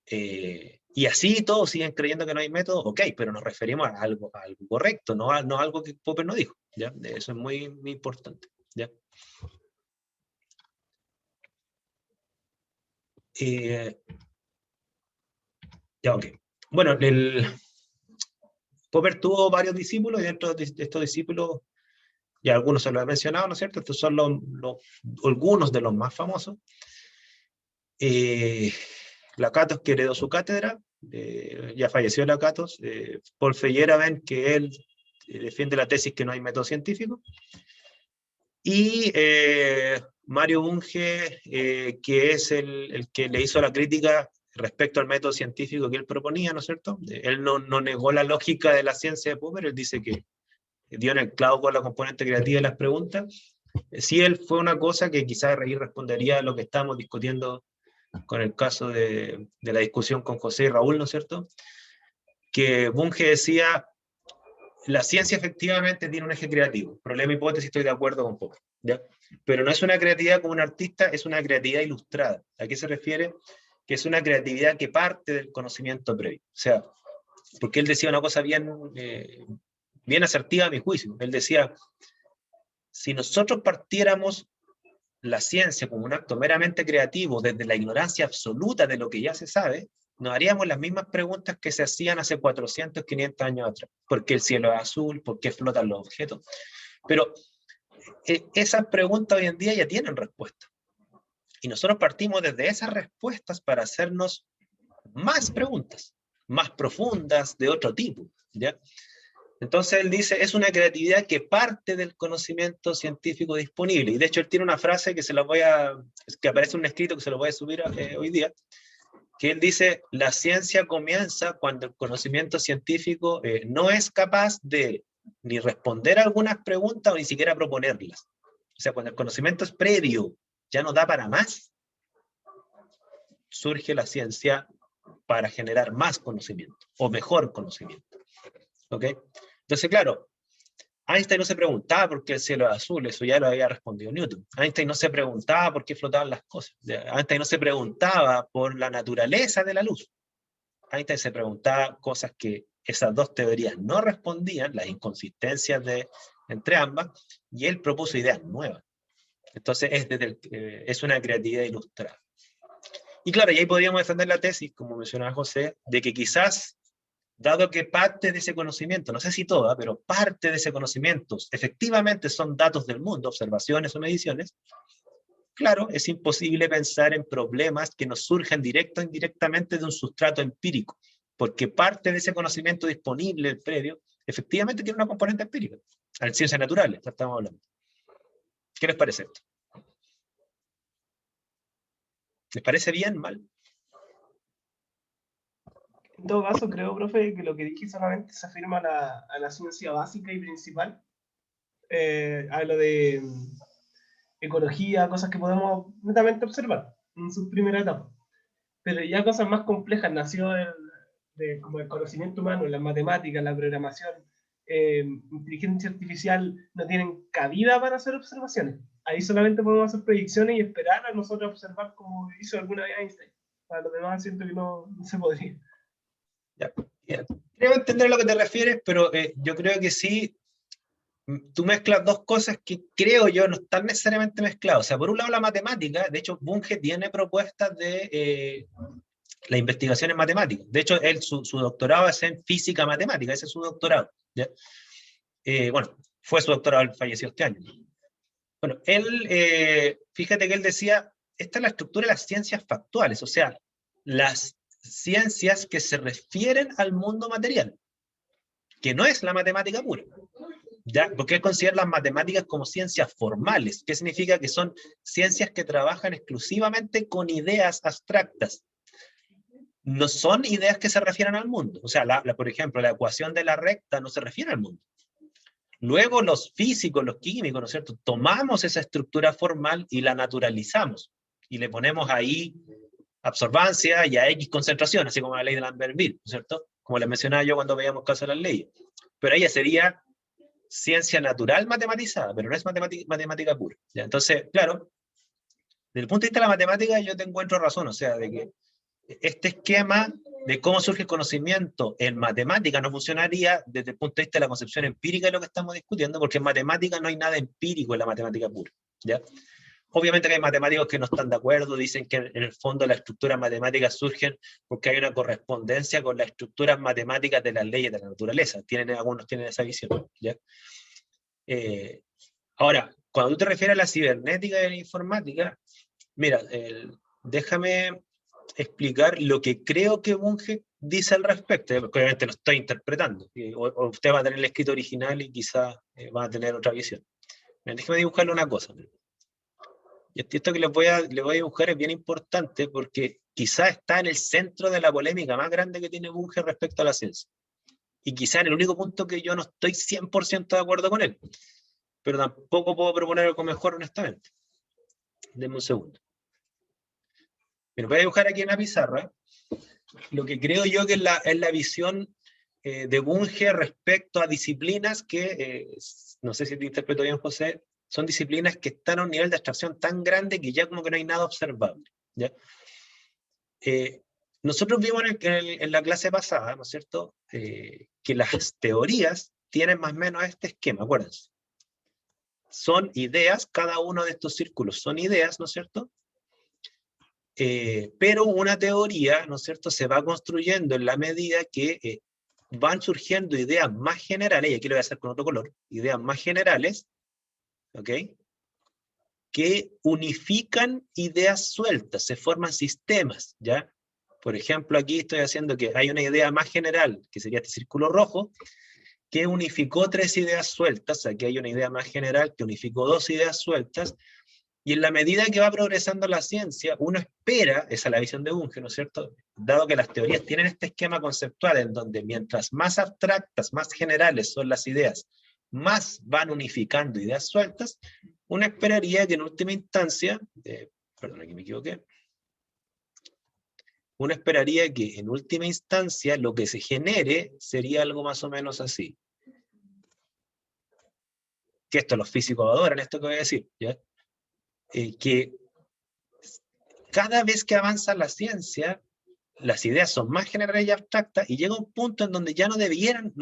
y así todos siguen creyendo que no hay método, ok, pero nos referimos a algo correcto, no a algo que Popper no dijo, ¿ya? Eso es muy, muy importante, ¿ya? Ya, ok. Bueno, Popper tuvo varios discípulos y dentro de estos discípulos, ya algunos se los he mencionado, ¿no es cierto? Estos son algunos de los más famosos. Lakatos, que heredó su cátedra, ya falleció Lakatos. Paul Feyerabend, que él defiende la tesis que no hay método científico. Y Mario Bunge, que es el que le hizo la crítica respecto al método científico que él proponía, ¿no es cierto? Él no negó la lógica de la ciencia de Popper, él dice que dio en el clavo con la componente creativa de las preguntas. Sí, él fue una cosa que quizás ahí respondería a lo que estamos discutiendo con el caso de la discusión con José y Raúl, ¿no es cierto? Que Bunge decía, la ciencia efectivamente tiene un eje creativo. Problema, hipótesis, estoy de acuerdo con Popper, ¿ya? Pero no es una creatividad como un artista, es una creatividad ilustrada. ¿A qué se refiere? Que es una creatividad que parte del conocimiento previo. O sea, porque él decía una cosa bien asertiva a mi juicio. Él decía, si nosotros partiéramos la ciencia como un acto meramente creativo desde la ignorancia absoluta de lo que ya se sabe, nos haríamos las mismas preguntas que se hacían hace 400, 500 años atrás. ¿Por qué el cielo es azul? ¿Por qué flotan los objetos? Pero esas preguntas hoy en día ya tienen respuesta. Y nosotros partimos desde esas respuestas para hacernos más preguntas, más profundas, de otro tipo, ¿ya? Entonces él dice, es una creatividad que parte del conocimiento científico disponible. Y de hecho él tiene una frase que que aparece en un escrito que se lo voy a subir hoy día, que él dice, la ciencia comienza cuando el conocimiento científico no es capaz de ni responder a algunas preguntas o ni siquiera proponerlas. O sea, cuando el conocimiento es previo, ya no da para más, surge la ciencia para generar más conocimiento, o mejor conocimiento. ¿Ok? Entonces, claro, Einstein no se preguntaba por qué el cielo es azul, eso ya lo había respondido Newton. Einstein no se preguntaba por qué flotaban las cosas. Einstein no se preguntaba por la naturaleza de la luz. Einstein se preguntaba cosas que esas dos teorías no respondían, las inconsistencias entre ambas, y él propuso ideas nuevas. Entonces es una creatividad ilustrada. Y claro, y ahí podríamos defender la tesis, como mencionaba José, de que quizás, dado que parte de ese conocimiento, no sé si toda, pero parte de ese conocimiento efectivamente son datos del mundo, observaciones o mediciones, claro, es imposible pensar en problemas que nos surjan directo o indirectamente de un sustrato empírico, porque parte de ese conocimiento disponible, el previo, efectivamente tiene una componente empírica, en ciencias naturales, ya estamos hablando. ¿Qué les parece esto? ¿Les parece bien, mal? En todo caso, creo, profe, que lo que dije solamente se afirma a la ciencia básica y principal. Hablo de ecología, cosas que podemos netamente observar en su primera etapa. Pero ya cosas más complejas nació como el conocimiento humano, las matemáticas, la programación, inteligencia artificial, no tienen cabida para hacer observaciones. Ahí solamente podemos hacer predicciones y esperar a nosotros observar como hizo alguna vez Einstein. Para los demás siento que no se podría. Ya. Creo entender a lo que te refieres, pero yo creo que sí, tú mezclas dos cosas que creo yo no están necesariamente mezcladas. O sea, por un lado la matemática, de hecho Bunge tiene propuestas de la investigación en matemáticas. De hecho, su doctorado es en física matemática, ese es su doctorado. ¿Ya? Bueno, fue su doctorado, él falleció este año. Bueno, fíjate que él decía, esta es la estructura de las ciencias factuales, o sea, las ciencias que se refieren al mundo material, que no es la matemática pura. ¿Ya? Porque él considera las matemáticas como ciencias formales, que significa que son ciencias que trabajan exclusivamente con ideas abstractas. No son ideas que se refieren al mundo. O sea, por ejemplo, la ecuación de la recta no se refiere al mundo. Luego los físicos, los químicos, ¿no es cierto? Tomamos esa estructura formal y la naturalizamos. Y le ponemos ahí absorbancia y a X concentración, así como la ley de Lambert-Witt, ¿no es cierto? Como les mencionaba yo cuando veíamos caso de las leyes. Pero ella sería ciencia natural matematizada, pero no es matemática pura. ¿Ya? Entonces, claro, desde el punto de vista de la matemática yo te encuentro razón, o sea, de que este esquema de cómo surge el conocimiento en matemática no funcionaría desde el punto de vista de la concepción empírica de lo que estamos discutiendo, porque en matemática no hay nada empírico en la matemática pura. ¿Ya? Obviamente que hay matemáticos que no están de acuerdo, dicen que en el fondo las estructuras matemáticas surgen porque hay una correspondencia con las estructuras matemáticas de las leyes de la naturaleza. Algunos tienen esa visión. ¿Ya? Ahora, cuando tú te refieres a la cibernética y a la informática, mira, déjame explicar lo que creo que Bunge dice al respecto, porque obviamente lo estoy interpretando, o usted va a tener el escrito original y quizá va a tener otra visión. Déjame dibujarle una cosa. Y esto que les voy a dibujar es bien importante porque quizá está en el centro de la polémica más grande que tiene Bunge respecto a la ciencia. Y quizá en el único punto que yo no estoy 100% de acuerdo con él. Pero tampoco puedo proponer algo mejor, honestamente. Denme un segundo. Pero voy a dibujar aquí en la pizarra lo que creo yo que es la visión de Bunge respecto a disciplinas que, no sé si te interpreto bien, José, son disciplinas que están a un nivel de abstracción tan grande que ya como que no hay nada observable. ¿Ya? Nosotros vimos en la clase pasada, ¿no es cierto?, que las teorías tienen más o menos este esquema, acuérdense. son ideas, cada uno de estos círculos son ideas, ¿no es cierto? Pero una teoría, ¿no es cierto?, se va construyendo en la medida que van surgiendo ideas más generales, y aquí lo voy a hacer con otro color, ideas más generales, ¿ok?, que unifican ideas sueltas, se forman sistemas, ¿ya? Por ejemplo, aquí estoy haciendo que hay una idea más general, que sería este círculo rojo, que unificó 3 ideas sueltas. Aquí hay una idea más general que unificó 2 ideas sueltas, y en la medida que va progresando la ciencia, uno espera, esa es la visión de Bunge, ¿no es cierto?, dado que las teorías tienen este esquema conceptual en donde mientras más abstractas, más generales son las ideas, más van unificando ideas sueltas, uno esperaría que en última instancia, perdón, aquí me equivoqué, uno esperaría que en última instancia lo que se genere sería algo más o menos así. Que esto los físicos adoran, esto que voy a decir, ¿ya? Que cada vez que avanza la ciencia, las ideas son más generales y abstractas, y llega un punto en donde ya no deberían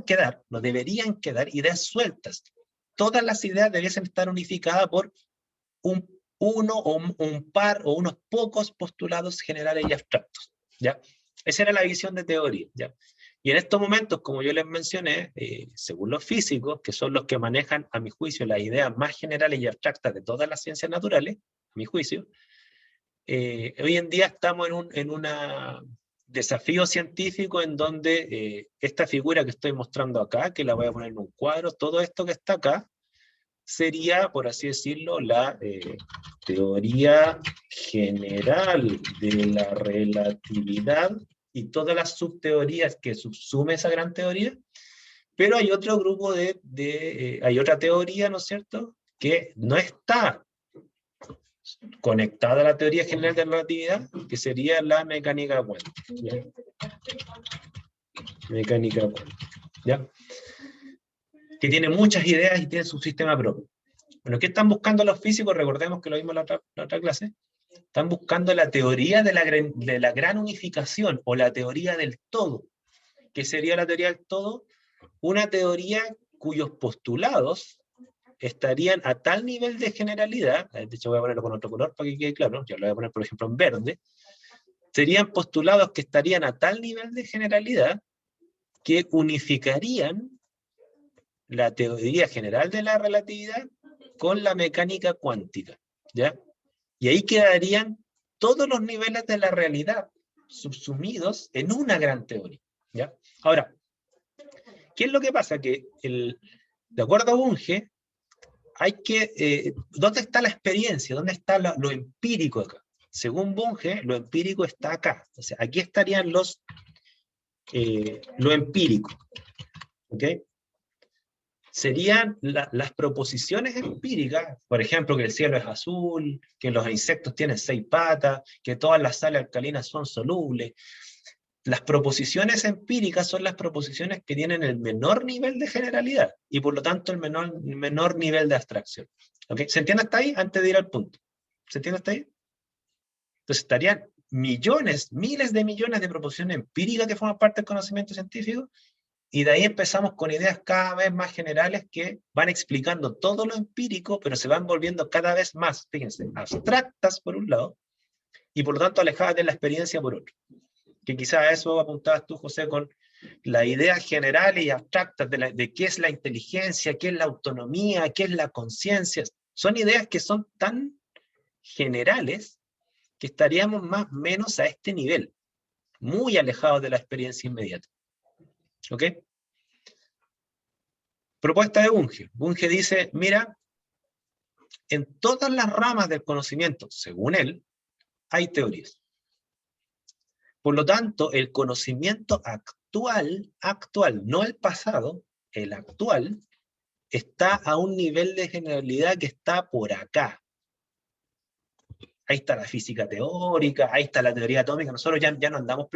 quedar ideas sueltas. Todas las ideas debiesen estar unificadas por uno o un par o unos pocos postulados generales y abstractos, ¿ya? Esa era la visión de teoría, ¿ya? Y en estos momentos, como yo les mencioné, según los físicos, que son los que manejan, a mi juicio, las ideas más generales y abstractas de todas las ciencias naturales, a mi juicio, hoy en día estamos en un desafío científico en donde esta figura que estoy mostrando acá, que la voy a poner en un cuadro, todo esto que está acá, sería, por así decirlo, la teoría general de la relatividad y todas las subteorías que subsume esa gran teoría, pero hay otro grupo hay otra teoría, ¿no es cierto?, que no está conectada a la teoría general de la relatividad, que sería la mecánica cuántica. ¿Ya? Mecánica cuántica, ¿ya? Que tiene muchas ideas y tiene su sistema propio. Bueno, ¿qué están buscando los físicos? Recordemos que lo vimos en la otra clase. Están buscando la teoría de la gran unificación, o la teoría del todo. ¿Qué sería la teoría del todo? Una teoría cuyos postulados estarían a tal nivel de generalidad, de hecho voy a ponerlo con otro color para que quede claro, yo lo voy a poner por ejemplo en verde, serían postulados que estarían a tal nivel de generalidad que unificarían la teoría general de la relatividad con la mecánica cuántica, ¿ya? Y ahí quedarían todos los niveles de la realidad subsumidos en una gran teoría, ¿ya? Ahora, ¿qué es lo que pasa? Que de acuerdo a Bunge, hay que, ¿dónde está la experiencia? ¿Dónde está lo empírico acá? Según Bunge, lo empírico está acá. O sea, aquí estarían lo empírico. ¿Ok? Serían las proposiciones empíricas, por ejemplo, que el cielo es azul, que los insectos tienen 6 patas, que todas las sales alcalinas son solubles. Las proposiciones empíricas son las proposiciones que tienen el menor nivel de generalidad y por lo tanto el menor nivel de abstracción. ¿Okay? ¿Se entiende hasta ahí? Antes de ir al punto. ¿Se entiende hasta ahí? Entonces estarían millones, miles de millones de proposiciones empíricas que forman parte del conocimiento científico, y de ahí empezamos con ideas cada vez más generales que van explicando todo lo empírico, pero se van volviendo cada vez más, fíjense, abstractas por un lado, y por lo tanto alejadas de la experiencia por otro. Que quizás a eso apuntabas tú, José, con las ideas generales y abstractas de qué es la inteligencia, qué es la autonomía, qué es la conciencia. Son ideas que son tan generales que estaríamos más o menos a este nivel, muy alejados de la experiencia inmediata. ¿Ok? Propuesta de Bunge. Bunge dice, mira, en todas las ramas del conocimiento, según él, hay teorías. Por lo tanto, el conocimiento actual, no el pasado, el actual, está a un nivel de generalidad que está por acá. Ahí está la física teórica, ahí está la teoría atómica. Nosotros ya no andamos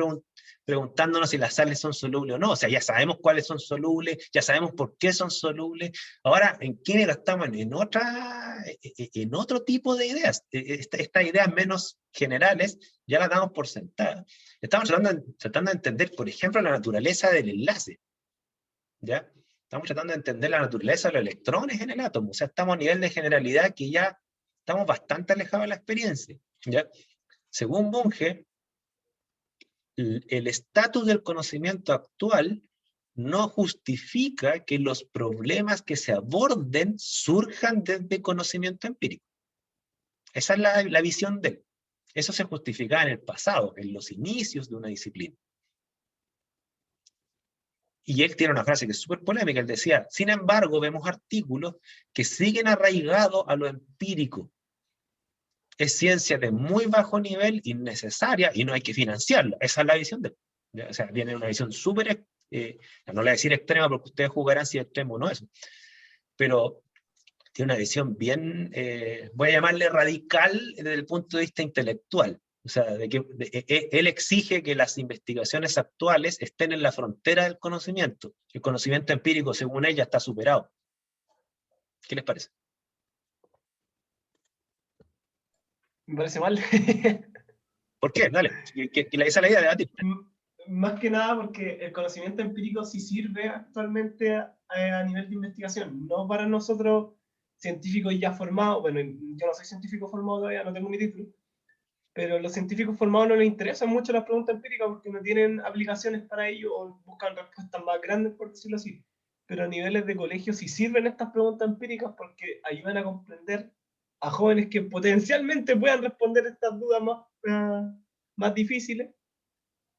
preguntándonos si las sales son solubles o no. O sea, ya sabemos cuáles son solubles, ya sabemos por qué son solubles. Ahora, ¿en química estamos? En otro tipo de ideas. Estas ideas menos generales ya las damos por sentadas. Estamos tratando de entender, por ejemplo, la naturaleza del enlace, ¿ya? Estamos tratando de entender la naturaleza de los electrones en el átomo. O sea, estamos a nivel de generalidad que ya estamos bastante alejados de la experiencia, ¿ya? Según Bunge, el estatus del conocimiento actual no justifica que los problemas que se aborden surjan desde conocimiento empírico. Esa es la visión de él. Eso se justificaba en el pasado, en los inicios de una disciplina. Y él tiene una frase que es súper polémica. Él decía, sin embargo, vemos artículos que siguen arraigados a lo empírico. Es ciencia de muy bajo nivel, innecesaria, y no hay que financiarla. Esa es la visión de él. O sea, tiene una visión súper, no le voy a decir extrema, porque ustedes jugarán si es extremo o no eso. Pero tiene una visión bien, voy a llamarle radical desde el punto de vista intelectual. O sea, él exige que las investigaciones actuales estén en la frontera del conocimiento. El conocimiento empírico, según ella, está superado. ¿Qué les parece? Me parece mal. ¿Por qué? Dale, que esa es la idea de debatir. Más que nada porque el conocimiento empírico sí sirve actualmente a nivel de investigación, no para nosotros científicos ya formados. Bueno, yo no soy científico formado todavía, no tengo mi título, pero a los científicos formados no les interesan mucho las preguntas empíricas porque no tienen aplicaciones para ello o buscan respuestas más grandes, por decirlo así. Pero a niveles de colegio sí sirven estas preguntas empíricas porque ayudan a comprender a jóvenes que potencialmente puedan responder estas dudas más difíciles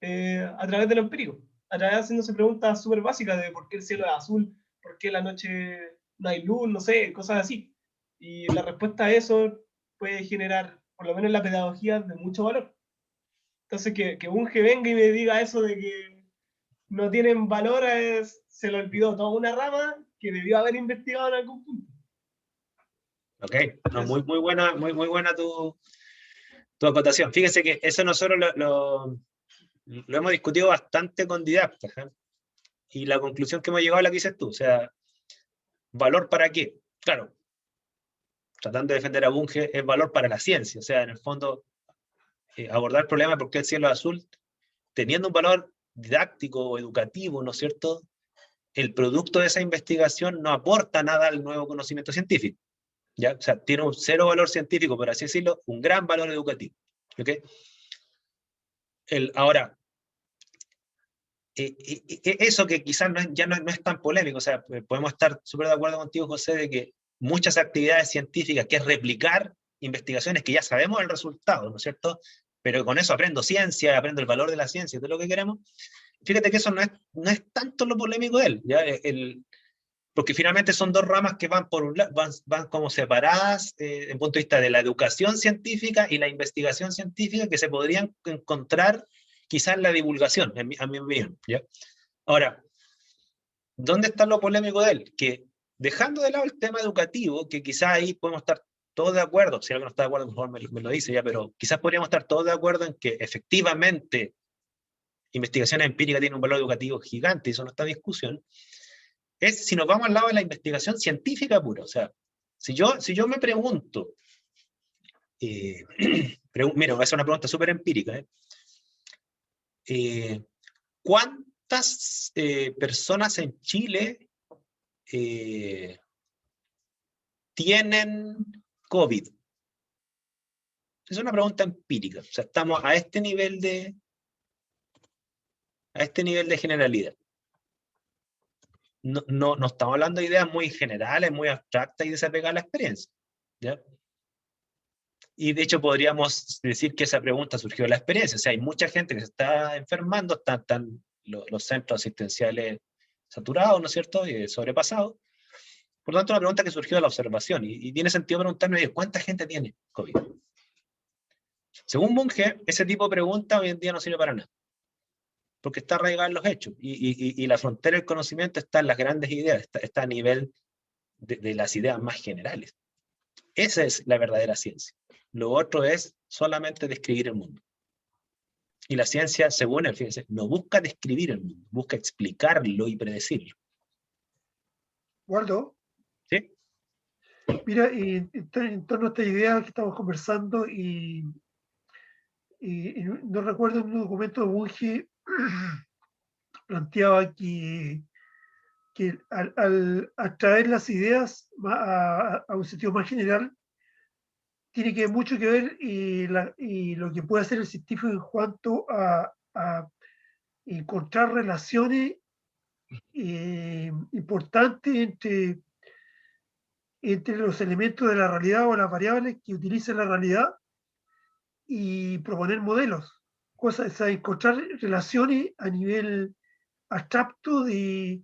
a través de lo empírico, a través de haciéndose preguntas súper básicas de por qué el cielo es azul, por qué la noche no hay luz, no sé, cosas así. Y la respuesta a eso puede generar, por lo menos la pedagogía, de mucho valor. Entonces, que Bunge venga y me diga eso de que no tienen valor, se lo olvidó toda una rama que debió haber investigado en algún punto. Ok, no, muy buena tu acotación. Fíjense que eso nosotros lo hemos discutido bastante con didactas, ¿eh? Y la conclusión que hemos llegado a la que dices tú, o sea, ¿valor para qué? Claro, tratando de defender a Bunge, es valor para la ciencia, o sea, en el fondo, abordar el problema de por qué el cielo es azul, teniendo un valor didáctico o educativo, ¿no es cierto? El producto de esa investigación no aporta nada al nuevo conocimiento científico, ¿ya? O sea, tiene un cero valor científico, por así decirlo, un gran valor educativo, ¿ok? Ahora, eso que quizás ya no es tan polémico, o sea, podemos estar súper de acuerdo contigo, José, de que muchas actividades científicas, que es replicar investigaciones que ya sabemos el resultado, ¿no es cierto? Pero con eso aprendo ciencia, aprendo el valor de la ciencia, todo lo que queremos. Fíjate que eso no es tanto lo polémico de él, ¿ya? Porque finalmente son dos ramas que van por un lado, van como separadas desde el punto de vista de la educación científica y la investigación científica, que se podrían encontrar quizás en la divulgación, a mi opinión, ¿ya? Ahora, ¿dónde está lo polémico de él? Que dejando de lado el tema educativo, que quizás ahí podemos estar todos de acuerdo, si alguien no está de acuerdo, por favor me lo dice ya, pero quizás podríamos estar todos de acuerdo en que efectivamente investigación empírica tiene un valor educativo gigante, y eso no está en discusión, es si nos vamos al lado de la investigación científica pura. O sea, si yo me pregunto, mira, voy a hacer una pregunta súper empírica, ¿cuántas personas en Chile tienen COVID? Es una pregunta empírica. O sea, estamos a este nivel de generalidad. No estamos hablando de ideas muy generales, muy abstractas y desapegadas a la experiencia, ¿ya? Y de hecho podríamos decir que esa pregunta surgió de la experiencia. O sea, hay mucha gente que se está enfermando, están los centros asistenciales saturados, ¿no es cierto? Y sobrepasados. Por lo tanto, una pregunta que surgió de la observación. Y tiene sentido preguntarme, ¿cuánta gente tiene COVID? Según Bunge, ese tipo de pregunta hoy en día no sirve para nada. Porque está arraigada en los hechos. Y la frontera del conocimiento está en las grandes ideas, está a nivel de las ideas más generales. Esa es la verdadera ciencia. Lo otro es solamente describir el mundo. Y la ciencia, según él, fíjense, no busca describir el mundo, busca explicarlo y predecirlo. Waldo, ¿Sí? mira, en torno a esta idea que estamos conversando, y no recuerdo, en un documento de Bunge planteaba que que al atraer las ideas a un sentido más general, tiene que mucho que ver y lo que puede hacer el científico en cuanto a encontrar relaciones importantes entre los elementos de la realidad o las variables que utiliza la realidad y proponer modelos, cosas, o sea, encontrar relaciones a nivel abstracto de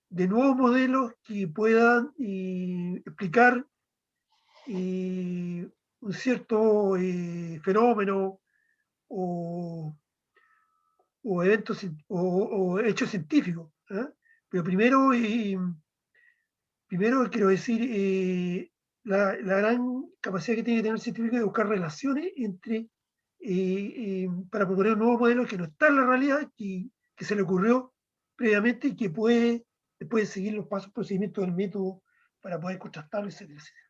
nuevos modelos que puedan explicar un cierto fenómeno o, o eventos o hechos científicos. ¿Eh? Pero primero quiero decir la gran capacidad que tiene que tener el científico de buscar relaciones entre para proponer un nuevo modelo que no está en la realidad, que se le ocurrió previamente y que puede después seguir los pasos, procedimientos del método para poder contrastarlo, etcétera, etcétera.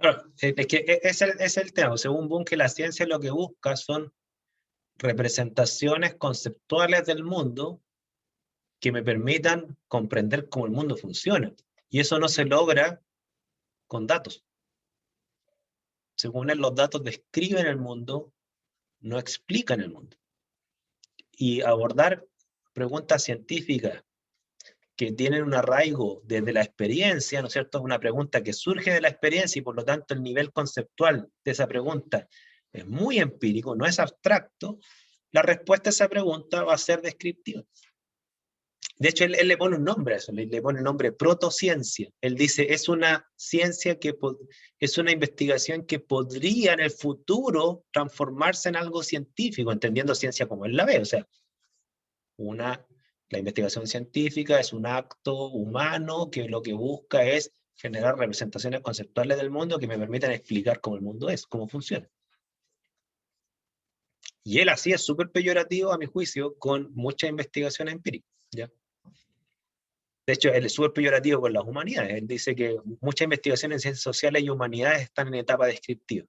Claro, es que es el tema. Según Bunge, la ciencia lo que busca son representaciones conceptuales del mundo que me permitan comprender cómo el mundo funciona. Y eso no se logra con datos. Según él, los datos describen el mundo, no explican el mundo. Y abordar preguntas científicas que tienen un arraigo desde la experiencia, ¿no es cierto? Una pregunta que surge de la experiencia y por lo tanto el nivel conceptual de esa pregunta es muy empírico, no es abstracto. La respuesta a esa pregunta va a ser descriptiva. De hecho, él le pone un nombre a eso, le pone el nombre protociencia. Él dice, es una ciencia es una investigación que podría en el futuro transformarse en algo científico, entendiendo ciencia como él la ve. O sea, la investigación científica es un acto humano que lo que busca es generar representaciones conceptuales del mundo que me permitan explicar cómo el mundo es, cómo funciona. Y él así es súper peyorativo, a mi juicio, con muchas investigaciones empíricas, ¿ya? De hecho, él es súper peyorativo con las humanidades. Él dice que muchas investigaciones en ciencias sociales y humanidades están en etapa descriptiva.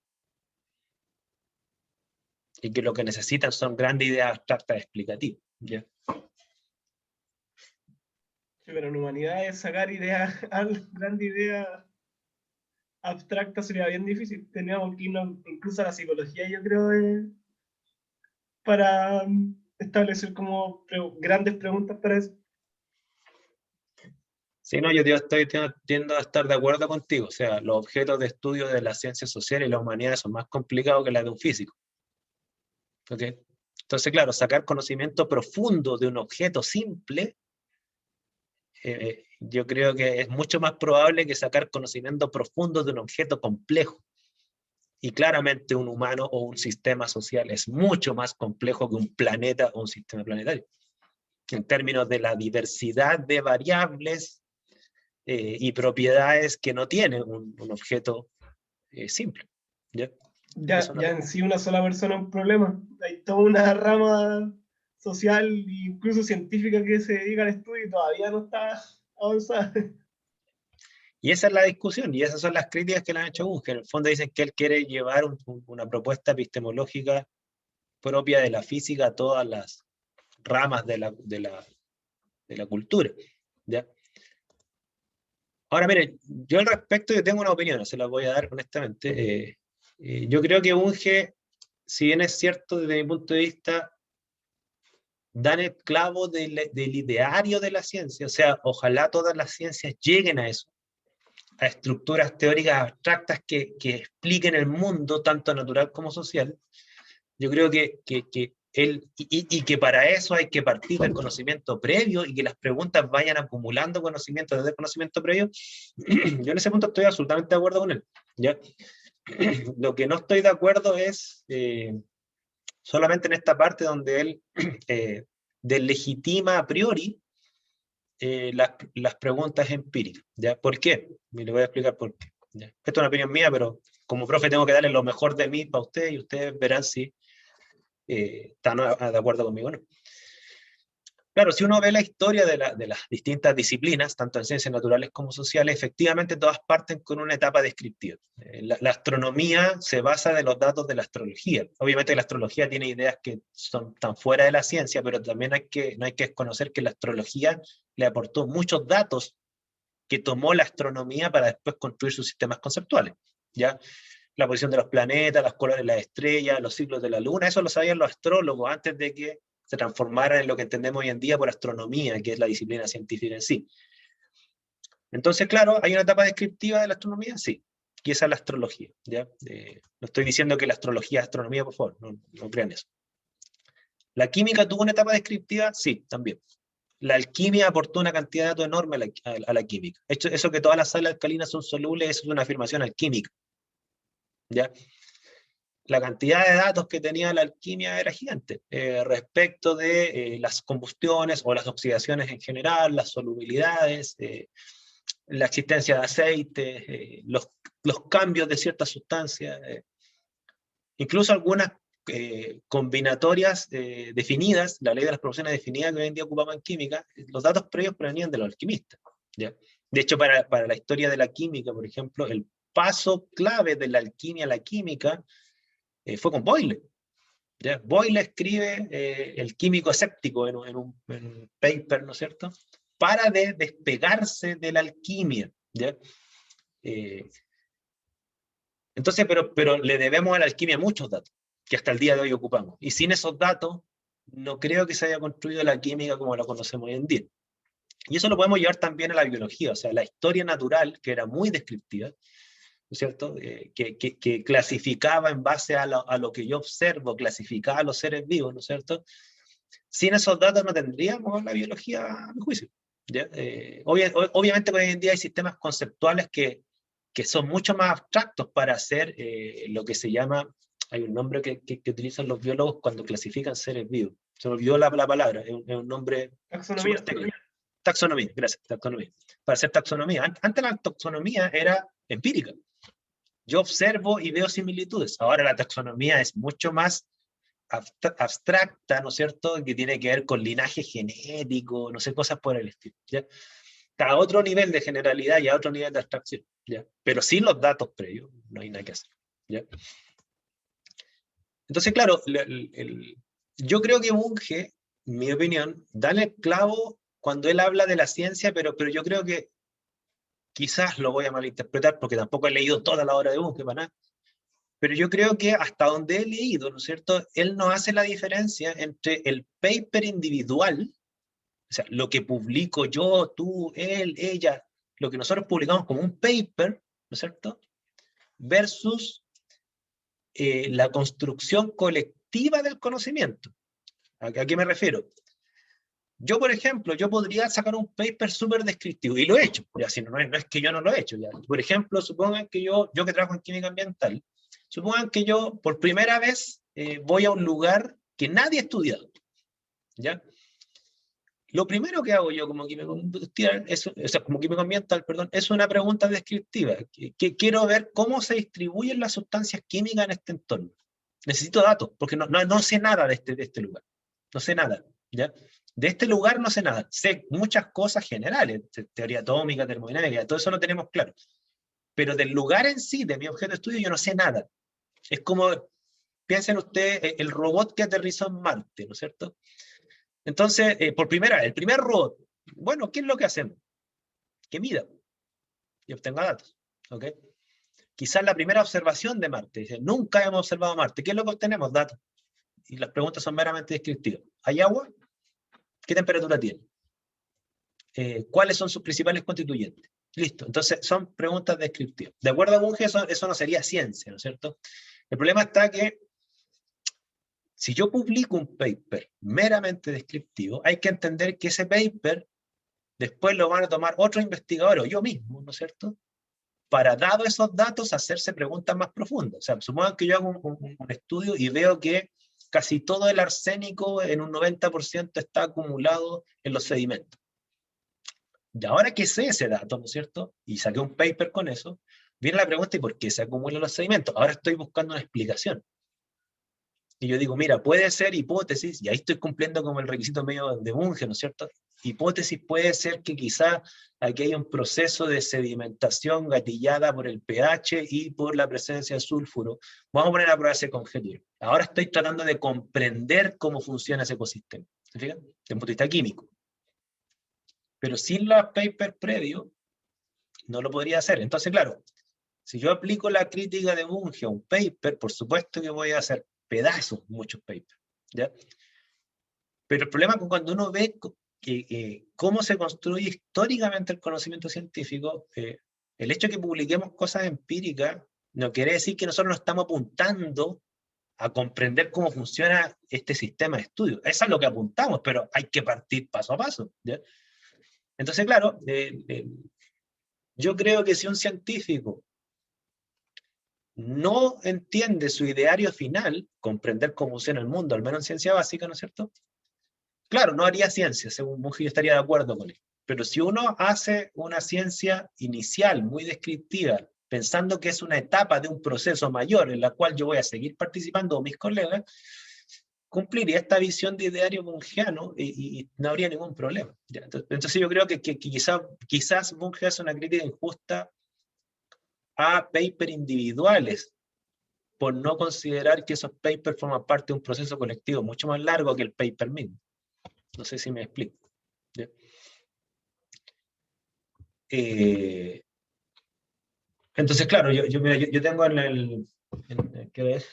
Y que lo que necesitan son grandes ideas abstractas explicativas, ¿ya? Sí, pero en humanidades sacar ideas, grandes ideas abstractas sería bien difícil. Teníamos que irnos incluso a la psicología, yo creo, para establecer como grandes preguntas para eso. Sí, no, yo tiendo a estar de acuerdo contigo. O sea, los objetos de estudio de las ciencias sociales y las humanidades son más complicados que las de un físico. ¿Ok? Entonces, claro, sacar conocimiento profundo de un objeto simple, yo creo que es mucho más probable que sacar conocimiento profundo de un objeto complejo. Y claramente un humano o un sistema social es mucho más complejo que un planeta o un sistema planetario. En términos de la diversidad de variables y propiedades que no tiene un objeto simple. ¿Ya? Ya en sí una sola persona es un problema. Hay toda una rama social e incluso científica que se dedica al estudio y todavía no está avanzada. Y esa es la discusión, y esas son las críticas que le han hecho Bunge. En el fondo dicen que él quiere llevar una propuesta epistemológica propia de la física a todas las ramas de la cultura. ¿Ya? Ahora, miren, yo al respecto yo tengo una opinión, se la voy a dar honestamente. Yo creo que Bunge, si bien es cierto desde mi punto de vista, dan el clavo del ideario de la ciencia, o sea, ojalá todas las ciencias lleguen a eso, a estructuras teóricas abstractas que expliquen el mundo, tanto natural como social. Yo creo que que para eso hay que partir del conocimiento previo y que las preguntas vayan acumulando conocimiento desde el conocimiento previo. Yo en ese punto estoy absolutamente de acuerdo con él, ¿ya? Lo que no estoy de acuerdo es solamente en esta parte donde él deslegitima a priori las preguntas empíricas, ¿ya? ¿Por qué? Me le voy a explicar por qué, ¿ya? Esto es una opinión mía, pero como profe tengo que darle lo mejor de mí para ustedes y ustedes verán si están de acuerdo conmigo o no. Claro, si uno ve la historia de las distintas disciplinas, tanto en ciencias naturales como sociales, efectivamente todas parten con una etapa descriptiva. La astronomía se basa de los datos de la astrología. Obviamente la astrología tiene ideas que son tan fuera de la ciencia, pero también no hay que desconocer que la astrología le aportó muchos datos que tomó la astronomía para después construir sus sistemas conceptuales, ¿ya? La posición de los planetas, los colores de las estrellas, los ciclos de la luna, eso lo sabían los astrólogos antes de que se transformara en lo que entendemos hoy en día por astronomía, que es la disciplina científica en sí. Entonces, claro, ¿hay una etapa descriptiva de la astronomía? Sí, y esa es la astrología, ¿ya? No estoy diciendo que la astrología es astronomía, por favor, no crean eso. ¿La química tuvo una etapa descriptiva? Sí, también. La alquimia aportó una cantidad de datos enorme a la química. Eso que todas las sales alcalinas son solubles, eso es una afirmación alquímica, ¿ya? La cantidad de datos que tenía la alquimia era gigante respecto de las combustiones o las oxidaciones en general, las solubilidades, la existencia de aceite, los cambios de ciertas sustancias, incluso algunas combinatorias definidas, la ley de las proporciones definidas que hoy en día ocupamos en química, los datos previos provenían de los alquimistas, ¿ya? De hecho, para la historia de la química, por ejemplo, el paso clave de la alquimia a la química fue con Boyle. ¿Ya? Boyle escribe El químico escéptico en un paper, ¿no es cierto?, para despegarse de la alquimia, ¿ya? Entonces, pero le debemos a la alquimia muchos datos, que hasta el día de hoy ocupamos. Y sin esos datos, no creo que se haya construido la química como la conocemos hoy en día. Y eso lo podemos llevar también a la biología, o sea, la historia natural, que era muy descriptiva, ¿no es cierto?, que clasificaba en base a lo que yo observo, clasificaba a los seres vivos, ¿no es cierto? Sin esos datos no tendríamos la biología, a mi juicio, ¿ya? Obviamente hoy en día hay sistemas conceptuales que son mucho más abstractos para hacer lo que se llama, hay un nombre que utilizan los biólogos cuando clasifican seres vivos. Se me olvidó la palabra, es un nombre súper técnico. Taxonomía, gracias, taxonomía. Para hacer taxonomía. Antes la taxonomía era empírica. Yo observo y veo similitudes. Ahora la taxonomía es mucho más abstracta, ¿no es cierto?, que tiene que ver con linaje genético, no sé, cosas por el estilo, ¿ya? Está a otro nivel de generalidad y a otro nivel de abstracción, ¿ya? Pero sin los datos previos no hay nada que hacer, ¿ya? Entonces, claro, yo creo que Bunge, en mi opinión, da el clavo cuando él habla de la ciencia, pero yo creo que quizás lo voy a malinterpretar porque tampoco he leído toda la obra de Bunge para nada, pero yo creo que hasta donde he leído, ¿no es cierto?, él no hace la diferencia entre el paper individual, o sea, lo que publico yo, tú, él, ella, lo que nosotros publicamos como un paper, ¿no es cierto?, versus la construcción colectiva del conocimiento. ¿A qué me refiero? Yo, por ejemplo, yo podría sacar un paper súper descriptivo, y lo he hecho, ya, si no es que yo no lo he hecho. Ya. Por ejemplo, supongan que yo que trabajo en química ambiental, supongan que yo por primera vez voy a un lugar que nadie ha estudiado, ¿ya? Lo primero que hago yo como químico industrial, como químico ambiental, perdón, es una pregunta descriptiva, que quiero ver cómo se distribuyen las sustancias químicas en este entorno. Necesito datos, porque no sé nada de este lugar, no sé nada, ¿ya? De este lugar no sé nada, sé muchas cosas generales, teoría atómica, termodinámica, todo eso lo tenemos claro, pero del lugar en sí, de mi objeto de estudio, yo no sé nada. Es como, piensen ustedes, el robot que aterrizó en Marte, ¿no es cierto? Entonces, por primera vez, el primer robot, bueno, ¿qué es lo que hacemos? Que mida y obtenga datos, ¿ok? Quizás la primera observación de Marte, dice, nunca hemos observado Marte, ¿qué es lo que obtenemos? Datos. Y las preguntas son meramente descriptivas. ¿Hay agua? ¿Qué temperatura tiene? ¿Cuáles son sus principales constituyentes? Listo, entonces son preguntas descriptivas. De acuerdo a Bunge, eso no sería ciencia, ¿no es cierto? El problema está que si yo publico un paper meramente descriptivo, hay que entender que ese paper después lo van a tomar otros investigadores, o yo mismo, ¿no es cierto?, para, dado esos datos, hacerse preguntas más profundas. O sea, supongan que yo hago un estudio y veo que casi todo el arsénico, en un 90%, está acumulado en los sedimentos. Y ahora que sé ese dato, ¿no es cierto?, y saqué un paper con eso, viene la pregunta, ¿y por qué se acumulan los sedimentos? Ahora estoy buscando una explicación. Y yo digo, mira, puede ser hipótesis, y ahí estoy cumpliendo como el requisito medio de Bunge, ¿no es cierto? Hipótesis puede ser que quizá aquí hay un proceso de sedimentación gatillada por el pH y por la presencia de sulfuro. Vamos a poner a prueba esa conjetura. Ahora estoy tratando de comprender cómo funciona ese ecosistema. ¿Se fijan? Desde un punto de vista químico. Pero sin los papers previos, no lo podría hacer. Entonces, claro, si yo aplico la crítica de Bunge a un paper, por supuesto que voy a hacer pedazos muchos papers, ¿ya? Pero el problema es que cuando uno ve cómo se construye históricamente el conocimiento científico, el hecho de que publiquemos cosas empíricas no quiere decir que nosotros nos estamos apuntando a comprender cómo funciona este sistema de estudio. Eso es lo que apuntamos, pero hay que partir paso a paso, ¿ya? Entonces, claro, yo creo que si un científico no entiende su ideario final, comprender cómo funciona el mundo, al menos en ciencia básica, ¿no es cierto? Claro, no haría ciencia, según Bunge yo estaría de acuerdo con él. Pero si uno hace una ciencia inicial, muy descriptiva, pensando que es una etapa de un proceso mayor en la cual yo voy a seguir participando con mis colegas, cumpliría esta visión de ideario bungeano y no habría ningún problema. ¿Ya? Entonces yo creo que quizás Bunge hace una crítica injusta a papers individuales, por no considerar que esos papers forman parte de un proceso colectivo mucho más largo que el paper mismo. No sé si me explico. ¿Ya? Entonces, claro, yo tengo en el... ¿qué es?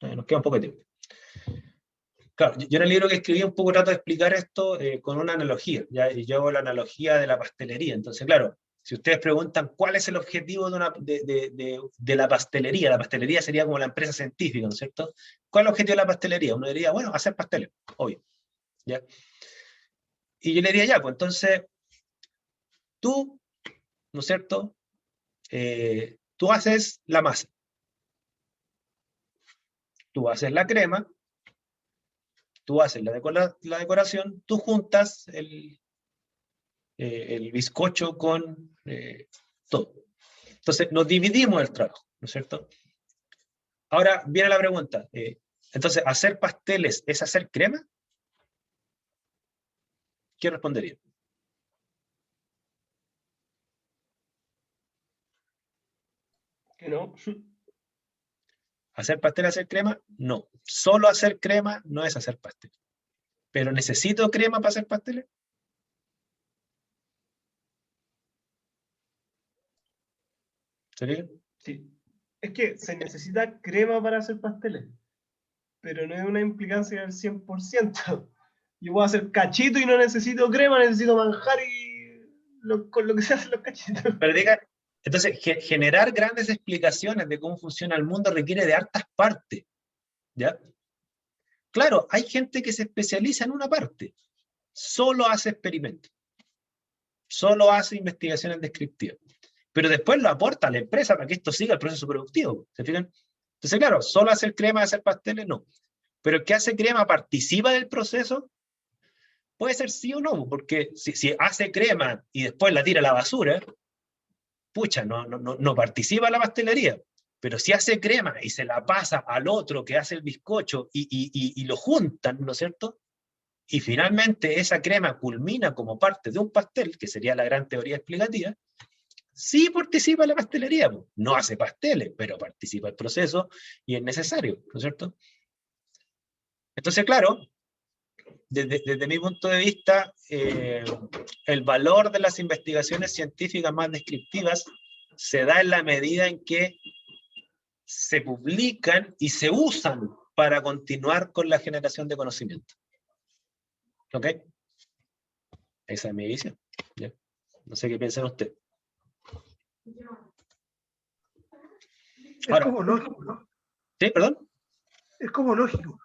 Nos queda un poco de tiempo. Claro, yo en el libro que escribí un poco trato de explicar esto con una analogía, ¿ya? Y yo hago la analogía de la pastelería. Entonces, claro, si ustedes preguntan cuál es el objetivo de la pastelería sería como la empresa científica, ¿no es cierto? ¿Cuál es el objetivo de la pastelería? Uno diría, bueno, hacer pasteles, obvio. ¿Ya? Y yo le diría, ya, pues entonces, tú, ¿no es cierto? Tú haces la masa, tú haces la crema, tú haces la decoración, tú juntas el bizcocho con todo. Entonces, nos dividimos el trabajo, ¿no es cierto? Ahora viene la pregunta, entonces, ¿hacer pasteles es hacer crema? ¿Qué respondería? Que no. ¿Hacer pastel, hacer crema? No. Solo hacer crema no es hacer pastel. ¿Pero necesito crema para hacer pasteles? ¿Se fijan? Sí. Es que se necesita crema para hacer pasteles, pero no es una implicancia del 100%. Yo puedo hacer cachito y no necesito crema, necesito manjar y con lo que se hacen los cachitos. Pero diga, entonces, generar grandes explicaciones de cómo funciona el mundo requiere de hartas partes, ¿ya? Claro, hay gente que se especializa en una parte, solo hace experimentos, solo hace investigaciones descriptivas, pero después lo aporta a la empresa para que esto siga el proceso productivo, ¿se fijan? Entonces, claro, solo hacer crema, hacer pasteles, no. Pero el que hace crema participa del proceso, puede ser sí o no, porque si hace crema y después la tira a la basura, pucha, no participa en la pastelería. Pero si hace crema y se la pasa al otro que hace el bizcocho y lo juntan, ¿no es cierto? Y finalmente esa crema culmina como parte de un pastel, que sería la gran teoría explicativa, sí participa en la pastelería. No hace pasteles, pero participa en el proceso y es necesario, ¿no es cierto? Entonces, claro, desde mi punto de vista, el valor de las investigaciones científicas más descriptivas se da en la medida en que se publican y se usan para continuar con la generación de conocimiento. ¿Ok? Esa es mi visión. ¿Ya? No sé qué piensan ustedes. Es como lógico, ¿no? ¿Sí? ¿Perdón? Es como lógico.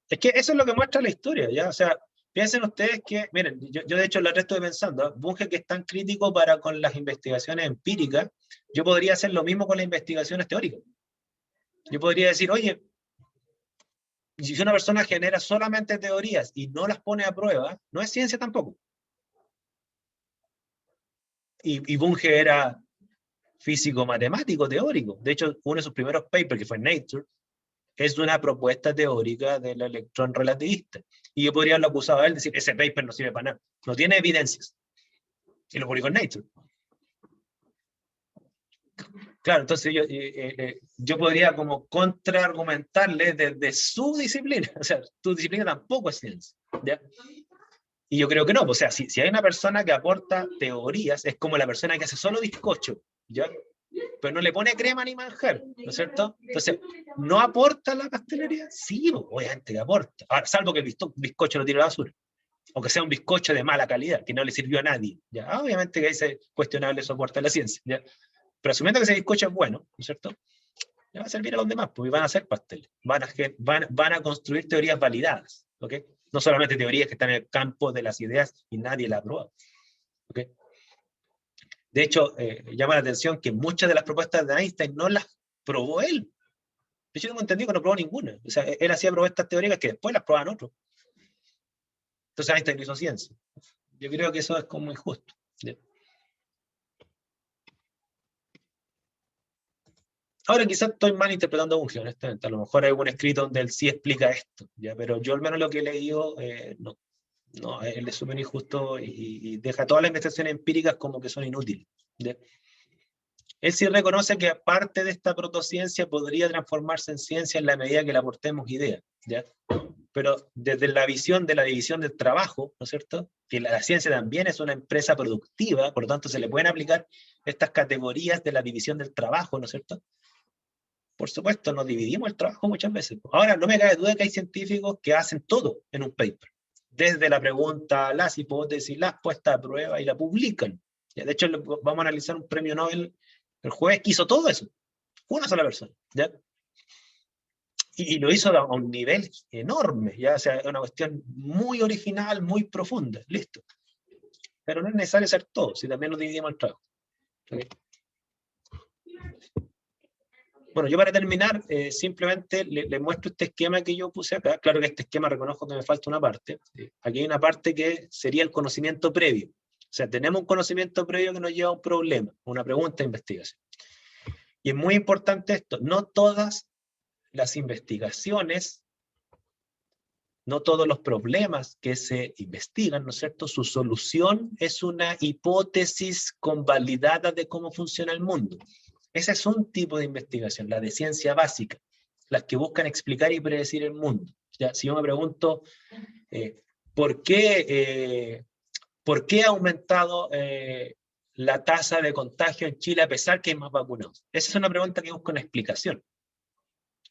Es que eso es lo que muestra la historia, ¿ya? O sea, piensen ustedes que, miren, yo de hecho lo estoy pensando, ¿eh? Bunge, que es tan crítico para con las investigaciones empíricas, yo podría hacer lo mismo con las investigaciones teóricas. Yo podría decir, oye, si una persona genera solamente teorías y no las pone a prueba, no es ciencia tampoco. Y Bunge era físico matemático teórico. De hecho, uno de sus primeros papers, que fue en Nature, es una propuesta teórica del electrón relativista. Y yo podría haberlo acusado a él, decir, ese paper no sirve para nada, no tiene evidencias. Y lo publicó en Nature. Claro, entonces yo podría como contraargumentarle desde su disciplina. O sea, tu disciplina tampoco es ciencia, ¿ya? Y yo creo que no, o sea, si hay una persona que aporta teorías, es como la persona que hace solo bizcocho, ¿ya? Pero no le pone crema ni manjar, ¿no es cierto? Entonces, ¿no aporta la pastelería? Sí, obviamente que aporta. Ahora, salvo que el bizcocho lo tire a la basura, o que sea un bizcocho de mala calidad, que no le sirvió a nadie, ¿ya? Obviamente que ahí es cuestionable eso aporta la ciencia, ¿ya? Pero asumiendo que ese bizcocho es bueno, ¿no es cierto? Le va a servir a los demás, porque van a hacer pasteles, van a construir teorías validadas, ¿ok? No solamente teorías que están en el campo de las ideas y nadie la aprueba, ¿ok? De hecho, llama la atención que muchas de las propuestas de Einstein no las probó él. De hecho, tengo entendido que no probó ninguna. O sea, él hacía propuestas teóricas que después las probaban otros. Entonces Einstein no hizo ciencia. Yo creo que eso es como injusto. ¿Ya? Ahora quizás estoy mal interpretando a Bunge, honestamente. A lo mejor hay algún escrito donde él sí explica esto, ¿ya? Pero yo al menos lo que he leído, no, él es súper injusto y deja todas las investigaciones empíricas como que son inútiles, ¿ya? Él sí reconoce que aparte de esta protociencia podría transformarse en ciencia en la medida que le aportemos ideas, ¿ya? Pero desde la visión de la división del trabajo, ¿no es cierto? Que la ciencia también es una empresa productiva, por lo tanto se le pueden aplicar estas categorías de la división del trabajo, ¿no es cierto? Por supuesto, nos dividimos el trabajo muchas veces. Ahora, no me cabe duda que hay científicos que hacen todo en un paper. Desde la pregunta, las hipótesis, las puestas a prueba y la publican. De hecho, vamos a analizar un premio Nobel el jueves que hizo todo eso. Una sola persona. ¿Ya? Y lo hizo a un nivel enorme. ¿Ya? O sea, una cuestión muy original, muy profunda. Listo. Pero no es necesario hacer todo, si también nos dividimos el trabajo. ¿Okay? Bueno, yo para terminar, simplemente le muestro este esquema que yo puse acá. Claro que este esquema reconozco que me falta una parte. Aquí hay una parte que sería el conocimiento previo. O sea, tenemos un conocimiento previo que nos lleva a un problema, una pregunta de investigación. Y es muy importante esto, no todas las investigaciones, no todos los problemas que se investigan, ¿no es cierto? Su solución es una hipótesis convalidada de cómo funciona el mundo. Ese es un tipo de investigación, la de ciencia básica, las que buscan explicar y predecir el mundo. Ya, si yo me pregunto, ¿por qué ha aumentado la tasa de contagio en Chile a pesar que hay más vacunados? Esa es una pregunta que busca una explicación.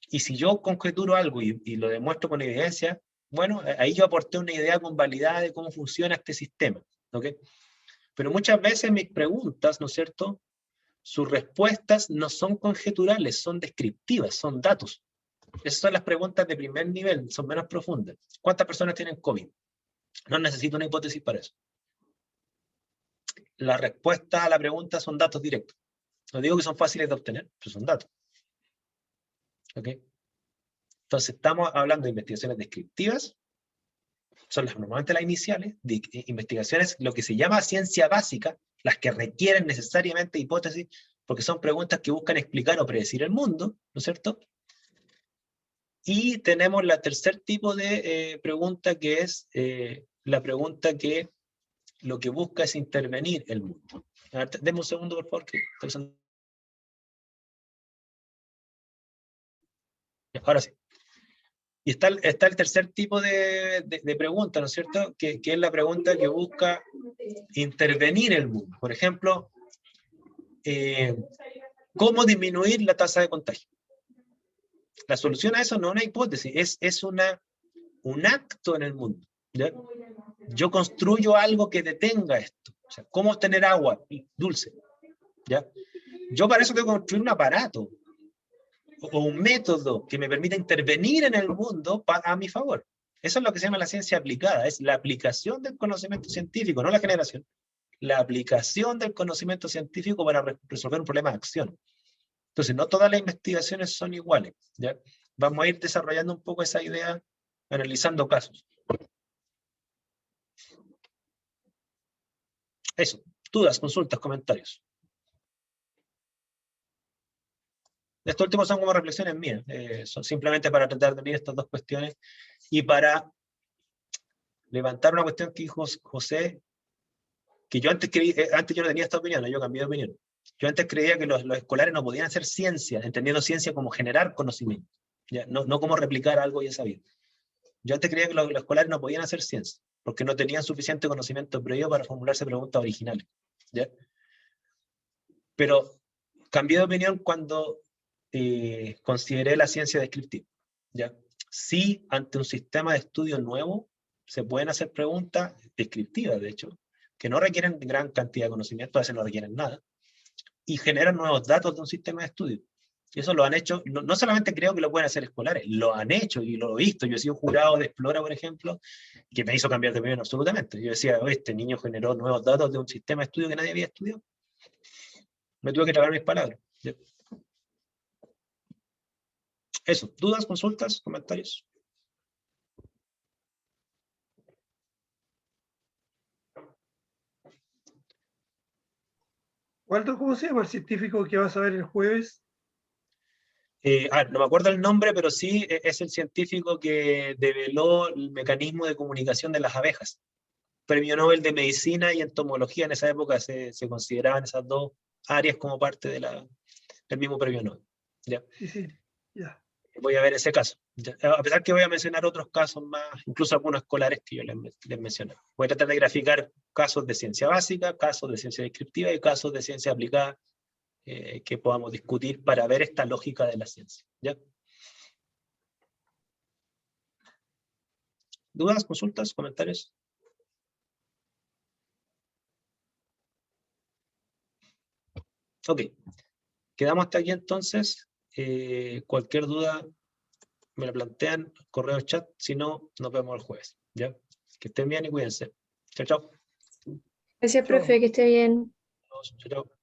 Y si yo conjeturo algo y lo demuestro con evidencia, bueno, ahí yo aporté una idea convalidada de cómo funciona este sistema. ¿Okay? Pero muchas veces mis preguntas, ¿no es cierto?, sus respuestas no son conjeturales, son descriptivas, son datos. Esas son las preguntas de primer nivel, son menos profundas. ¿Cuántas personas tienen COVID? No necesito una hipótesis para eso. Las respuestas a la pregunta son datos directos. No digo que son fáciles de obtener, pero son datos. ¿Ok? Entonces estamos hablando de investigaciones descriptivas, son normalmente las iniciales, de investigaciones, lo que se llama ciencia básica, las que requieren necesariamente hipótesis, porque son preguntas que buscan explicar o predecir el mundo, ¿no es cierto? Y tenemos la tercer tipo de pregunta, que es la pregunta que lo que busca es intervenir el mundo. A ver, deme un segundo, por favor. Que estoy usando... Ahora sí. Y está el tercer tipo de pregunta, ¿no es cierto? Que es la pregunta que busca intervenir el mundo. Por ejemplo, ¿cómo disminuir la tasa de contagio? La solución a eso no es una hipótesis, es un acto en el mundo. ¿Ya? Yo construyo algo que detenga esto. O sea, ¿cómo obtener agua dulce? ¿Ya? Yo para eso tengo que construir un aparato o un método que me permita intervenir en el mundo a mi favor. Eso es lo que se llama la ciencia aplicada, es la aplicación del conocimiento científico, no la generación. La aplicación del conocimiento científico para resolver un problema de acción. Entonces, no todas las investigaciones son iguales. ¿Ya? Vamos a ir desarrollando un poco esa idea, analizando casos. Eso, dudas, consultas, comentarios. Estos últimos son como reflexiones mías, son simplemente para tratar de unir estas dos cuestiones y para levantar una cuestión que dijo José, que yo antes yo no tenía esta opinión, yo cambié de opinión. Yo antes creía que los escolares no podían hacer ciencia, entendiendo ciencia como generar conocimiento, ¿ya? No como replicar algo ya sabido. Yo antes creía que los escolares no podían hacer ciencia, porque no tenían suficiente conocimiento previo para formularse preguntas originales, ¿ya? Pero cambié de opinión cuando consideré la ciencia descriptiva, ¿ya? Sí, ante un sistema de estudio nuevo, se pueden hacer preguntas descriptivas, de hecho, que no requieren gran cantidad de conocimiento, a veces no requieren nada, y generan nuevos datos de un sistema de estudio. Y eso lo han hecho, no solamente creo que lo pueden hacer escolares, lo han hecho y lo he visto. Yo he sido jurado de Explora, por ejemplo, que me hizo cambiar de opinión absolutamente. Yo decía, oh, este niño generó nuevos datos de un sistema de estudio que nadie había estudiado. Me tuve que tragar mis palabras. ¿Ya? Eso, dudas, consultas, comentarios. Waldo, ¿cómo se llama el científico que vas a ver el jueves? No me acuerdo el nombre, pero sí es el científico que develó el mecanismo de comunicación de las abejas. Premio Nobel de Medicina y Entomología, en esa época se consideraban esas dos áreas como parte de del mismo premio Nobel. ¿Ya? Sí, ya. Voy a ver ese caso. ¿Ya? A pesar que voy a mencionar otros casos más, incluso algunos escolares que yo les mencioné. Voy a tratar de graficar casos de ciencia básica, casos de ciencia descriptiva y casos de ciencia aplicada que podamos discutir para ver esta lógica de la ciencia. ¿Ya? ¿Dudas, consultas, comentarios? Ok. Quedamos hasta aquí entonces. Cualquier duda me la plantean, correo, chat, si no, nos vemos el jueves. ¿Ya? Que estén bien y cuídense. Chao, chao. Gracias, profe, que esté bien. Chao, chao.